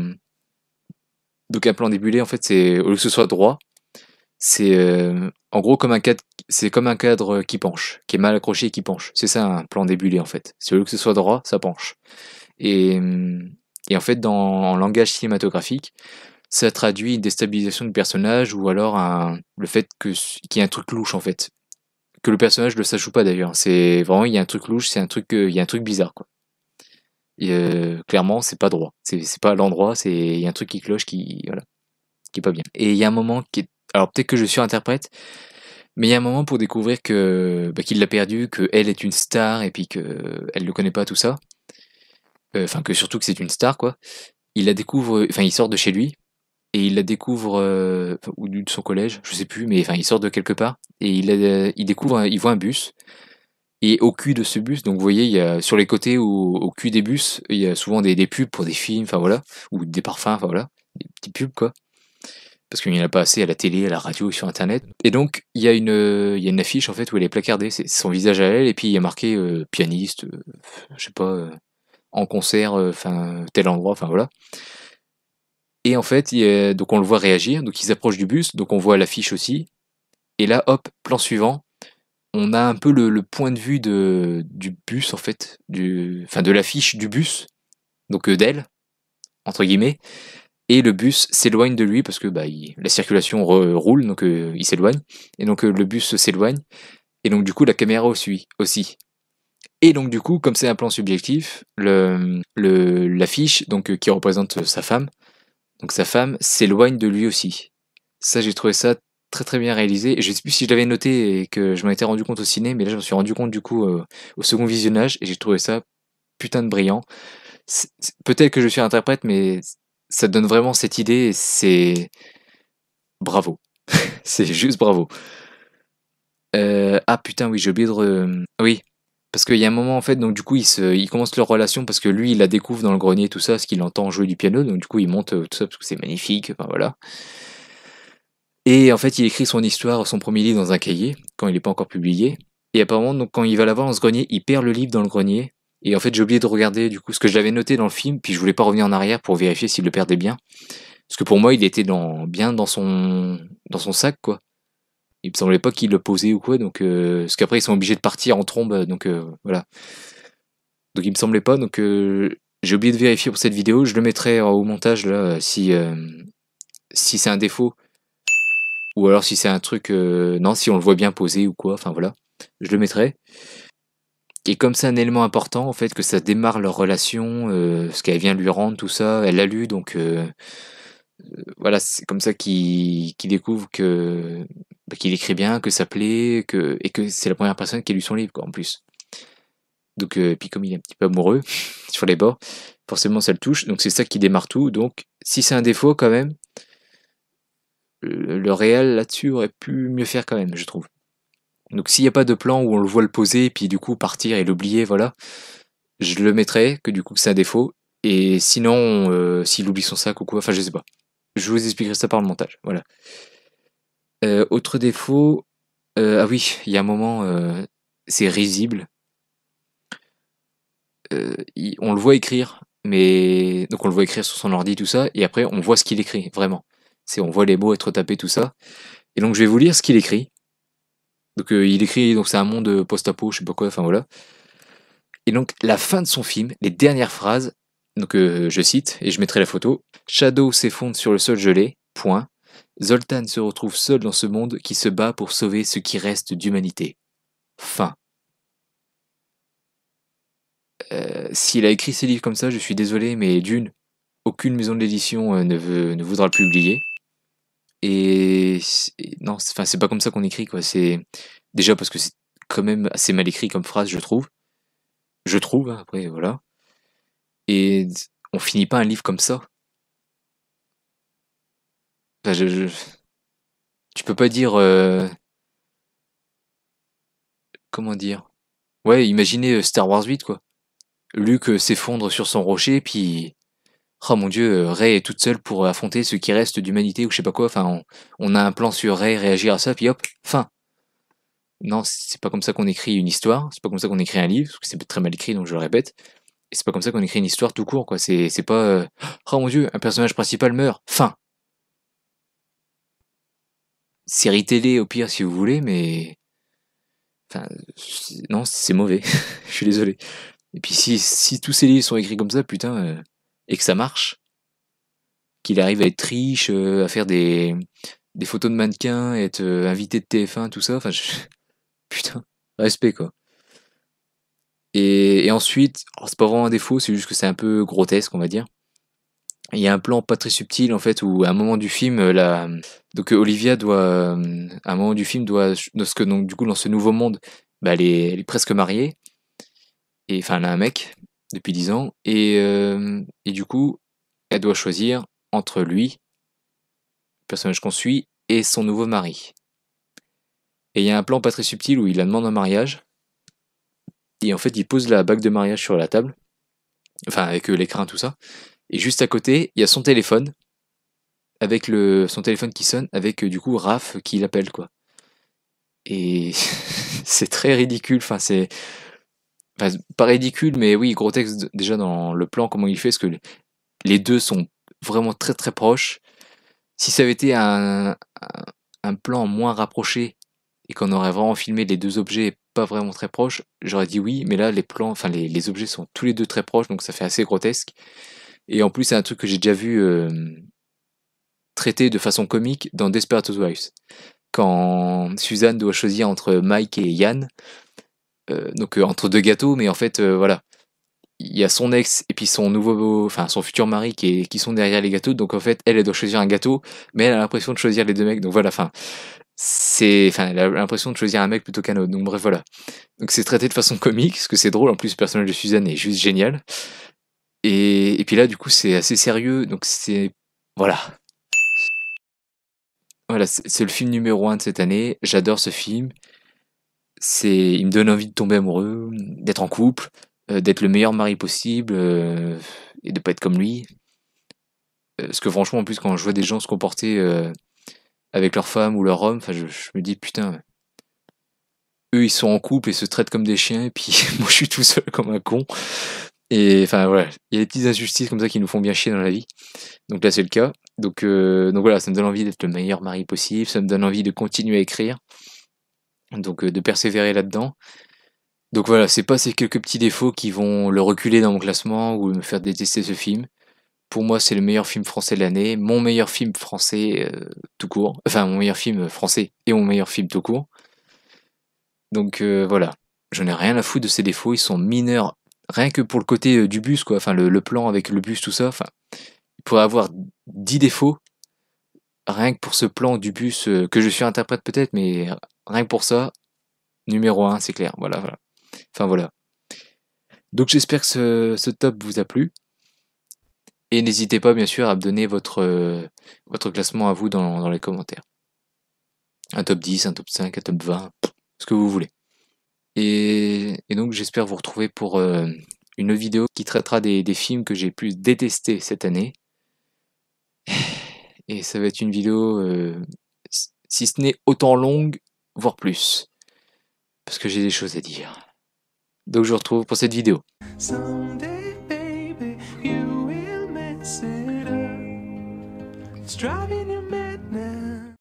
donc, un plan débulé, en fait, c'est au lieu que ce soit droit, c'est en gros comme un cadre, c'est comme un cadre qui penche, qui est mal accroché et qui penche. C'est ça un plan débulé en fait. C'est au lieu que ce soit droit, ça penche. Et, et en fait, en langage cinématographique, ça traduit une déstabilisation du personnage ou alors le fait qu'il y ait un truc louche en fait. Que le personnage le sache ou pas d'ailleurs. C'est vraiment, il y a un truc louche, il y a un truc bizarre quoi. Et clairement, c'est pas droit. C'est pas à l'endroit, il y a un truc qui cloche voilà, qui est pas bien. Et il y a un moment qui est, alors peut-être que je surinterprète, mais il y a un moment pour découvrir qu'il l'a perdu, qu'elle est une star et puis qu'elle le connaît pas tout ça. Enfin que surtout que c'est une star quoi. Il la découvre, enfin il sort de chez lui et il la découvre ou de son collège, je sais plus, mais enfin il sort de quelque part et il découvre, il voit un bus et au cul de ce bus, donc vous voyez il y a sur les côtés ou au cul des bus, il y a souvent des pubs pour des films, enfin voilà, ou des parfums, enfin voilà, des petites pubs quoi. Parce qu'il n'y en a pas assez à la télé, à la radio, sur internet. Et donc, il y a une affiche en fait où elle est placardée, c'est son visage à elle, et puis il y a marqué pianiste, je sais pas, en concert, enfin tel endroit, enfin voilà. Et en fait, donc on le voit réagir, donc il s'approche du bus, donc on voit l'affiche aussi. Et là, hop, plan suivant, on a un peu le point de vue du bus en fait, enfin de l'affiche du bus, donc d'elle, entre guillemets. Et le bus s'éloigne de lui parce que la circulation roule, donc il s'éloigne. Et donc le bus s'éloigne. Et donc du coup la caméra suit aussi. Et donc du coup, comme c'est un plan subjectif, l'affiche donc qui représente sa femme, donc sa femme s'éloigne de lui aussi. Ça j'ai trouvé ça très très bien réalisé. Et je sais plus si je l'avais noté et que je m'en étais rendu compte au ciné, mais là je me suis rendu compte du coup au second visionnage et j'ai trouvé ça putain de brillant. Peut-être que je suis interprète, mais ça donne vraiment cette idée et c'est bravo. C'est juste bravo. Ah putain, oui, j'ai oublié oui, parce qu'il y a un moment en fait, donc du coup, ils commencent leur relation parce que lui, il la découvre dans le grenier, tout ça, parce qu'il entend jouer du piano, donc du coup, il monte tout ça parce que c'est magnifique, enfin voilà. Et en fait, il écrit son histoire, son premier livre dans un cahier, quand il n'est pas encore publié. Et apparemment, donc quand il va l'avoir dans ce grenier, il perd le livre dans le grenier. Et en fait, j'ai oublié de regarder du coup ce que je l'avais noté dans le film, puis je voulais pas revenir en arrière pour vérifier s'il le perdait bien. Parce que pour moi, il était bien dans son sac, quoi. Il me semblait pas qu'il le posait ou quoi, donc parce qu'après ils sont obligés de partir en trombe, donc voilà. Donc il me semblait pas, donc j'ai oublié de vérifier pour cette vidéo. Je le mettrai au montage là si c'est un défaut ou alors si c'est un truc non si on le voit bien posé ou quoi. Enfin voilà, je le mettrai. Et comme c'est un élément important en fait que ça démarre leur relation, ce qu'elle vient lui rendre tout ça, elle l'a lu donc voilà, c'est comme ça qu'il découvre qu'il écrit bien, que ça plaît, et que c'est la première personne qui a lu son livre, quoi, en plus. Donc, puis comme il est un petit peu amoureux sur les bords, forcément ça le touche. Donc c'est ça qui démarre tout. Donc si c'est un défaut quand même, le réel là-dessus aurait pu mieux faire quand même, je trouve. Donc s'il n'y a pas de plan où on le voit le poser, puis du coup partir et l'oublier, voilà, je le mettrais, que du coup que c'est un défaut. Et sinon, s'il oublie son sac ou quoi, enfin je sais pas. Je vous expliquerai ça par le montage, voilà. Autre défaut, ah oui, il y a un moment, c'est risible. On le voit écrire, mais donc on le voit écrire sur son ordi, tout ça, et après on voit ce qu'il écrit, vraiment. On voit les mots être tapés, tout ça. Et donc je vais vous lire ce qu'il écrit. Donc il écrit, donc c'est un monde post-apo, je sais pas quoi, enfin voilà. Et donc la fin de son film, les dernières phrases, donc je cite, et je mettrai la photo. Shadow s'effondre sur le sol gelé, point. Zoltan se retrouve seul dans ce monde qui se bat pour sauver ce qui reste d'humanité. Fin. S'il a écrit ses livres comme ça, je suis désolé, mais d'une, aucune maison d'édition ne voudra le publier. Et non, c'est pas comme ça qu'on écrit, quoi. Déjà parce que c'est quand même assez mal écrit comme phrase, je trouve. Je trouve, hein, après, voilà. Et on finit pas un livre comme ça. Enfin, tu peux pas dire... comment dire? Ouais, imaginez Star Wars 8, quoi. Luke s'effondre sur son rocher, puis... Oh mon dieu, Rey est toute seule pour affronter ce qui reste d'humanité ou je sais pas quoi. Enfin, on a un plan sur Rey réagir à ça, puis hop, fin. Non, c'est pas comme ça qu'on écrit une histoire, c'est pas comme ça qu'on écrit un livre, parce que c'est très mal écrit, donc je le répète. Et c'est pas comme ça qu'on écrit une histoire tout court, quoi. C'est pas oh mon dieu, un personnage principal meurt, fin. Série télé au pire si vous voulez, mais enfin non, c'est mauvais. Je suis désolé. Et puis si tous ces livres sont écrits comme ça, putain, et que ça marche, qu'il arrive à être riche, à faire des photos de mannequins, être invité de TF1, tout ça, enfin putain, respect quoi. Et ensuite, alors, c'est pas vraiment un défaut, c'est juste que c'est un peu grotesque, on va dire. Il y a un plan pas très subtil en fait où à un moment du film donc Olivia doit à un moment du film doit parce que donc du coup dans ce nouveau monde bah, elle est presque mariée et enfin elle a un mec depuis 10 ans et du coup elle doit choisir entre lui, le personnage qu'on suit, et son nouveau mari. Et il y a un plan pas très subtil où il la demande en mariage et en fait il pose la bague de mariage sur la table, enfin avec l'écrin tout ça, et juste à côté il y a son téléphone avec son téléphone qui sonne avec du coup Raph qui l'appelle quoi. Et c'est très ridicule, enfin pas ridicule mais oui grotesque déjà dans le plan comment il fait parce que les deux sont vraiment très très proches. Si ça avait été un plan moins rapproché et qu'on aurait vraiment filmé les deux objets pas vraiment très proches, j'aurais dit oui, mais là les plans, enfin les objets sont tous les deux très proches donc ça fait assez grotesque. Et en plus c'est un truc que j'ai déjà vu traité de façon comique dans Desperate Housewives. Quand Suzanne doit choisir entre Mike et Yann, donc entre deux gâteaux, mais en fait, voilà, il y a son ex et puis son nouveau, enfin son futur mari qui sont derrière les gâteaux, donc en fait, elle doit choisir un gâteau, mais elle a l'impression de choisir les deux mecs, donc voilà, enfin, elle a l'impression de choisir un mec plutôt qu'un autre, donc bref, voilà. Donc c'est traité de façon comique, parce que c'est drôle, en plus, le personnage de Suzanne est juste génial. Et puis là, du coup, c'est assez sérieux, donc c'est, voilà. Voilà, c'est le film numéro 1 de cette année. J'adore ce film. Il me donne envie de tomber amoureux, d'être en couple, d'être le meilleur mari possible et de pas être comme lui. Parce que franchement, en plus, quand je vois des gens se comporter avec leur femme ou leur homme, enfin, je me dis putain, eux ils sont en couple et se traitent comme des chiens, et puis moi je suis tout seul comme un con. Et enfin voilà, il y a des petites injustices comme ça qui nous font bien chier dans la vie. Donc là c'est le cas. Donc voilà, ça me donne envie d'être le meilleur mari possible, ça me donne envie de continuer à écrire, donc de persévérer là-dedans. Donc voilà, c'est pas ces quelques petits défauts qui vont le reculer dans mon classement ou me faire détester ce film. Pour moi, c'est le meilleur film français de l'année, mon meilleur film français tout court, enfin mon meilleur film français et mon meilleur film tout court. Donc voilà, j'en ai rien à foutre de ces défauts, ils sont mineurs, rien que pour le côté du bus, quoi, enfin le plan avec le bus, tout ça, enfin, il pourrait avoir 10 défauts, rien que pour ce plan du bus, que je suis interprète peut-être, mais rien que pour ça, numéro 1, c'est clair, voilà, voilà. Enfin voilà. Donc j'espère que ce top vous a plu. Et n'hésitez pas bien sûr à me donner votre classement à vous dans les commentaires. Un top 10, un top 5, un top 20, ce que vous voulez. Et donc j'espère vous retrouver pour une autre vidéo qui traitera des films que j'ai plus détestés cette année. Et ça va être une vidéo, si ce n'est autant longue, voire plus. Parce que j'ai des choses à dire. Donc je vous retrouve pour cette vidéo. Someday, baby, you will mess it up. It's driving you mad now.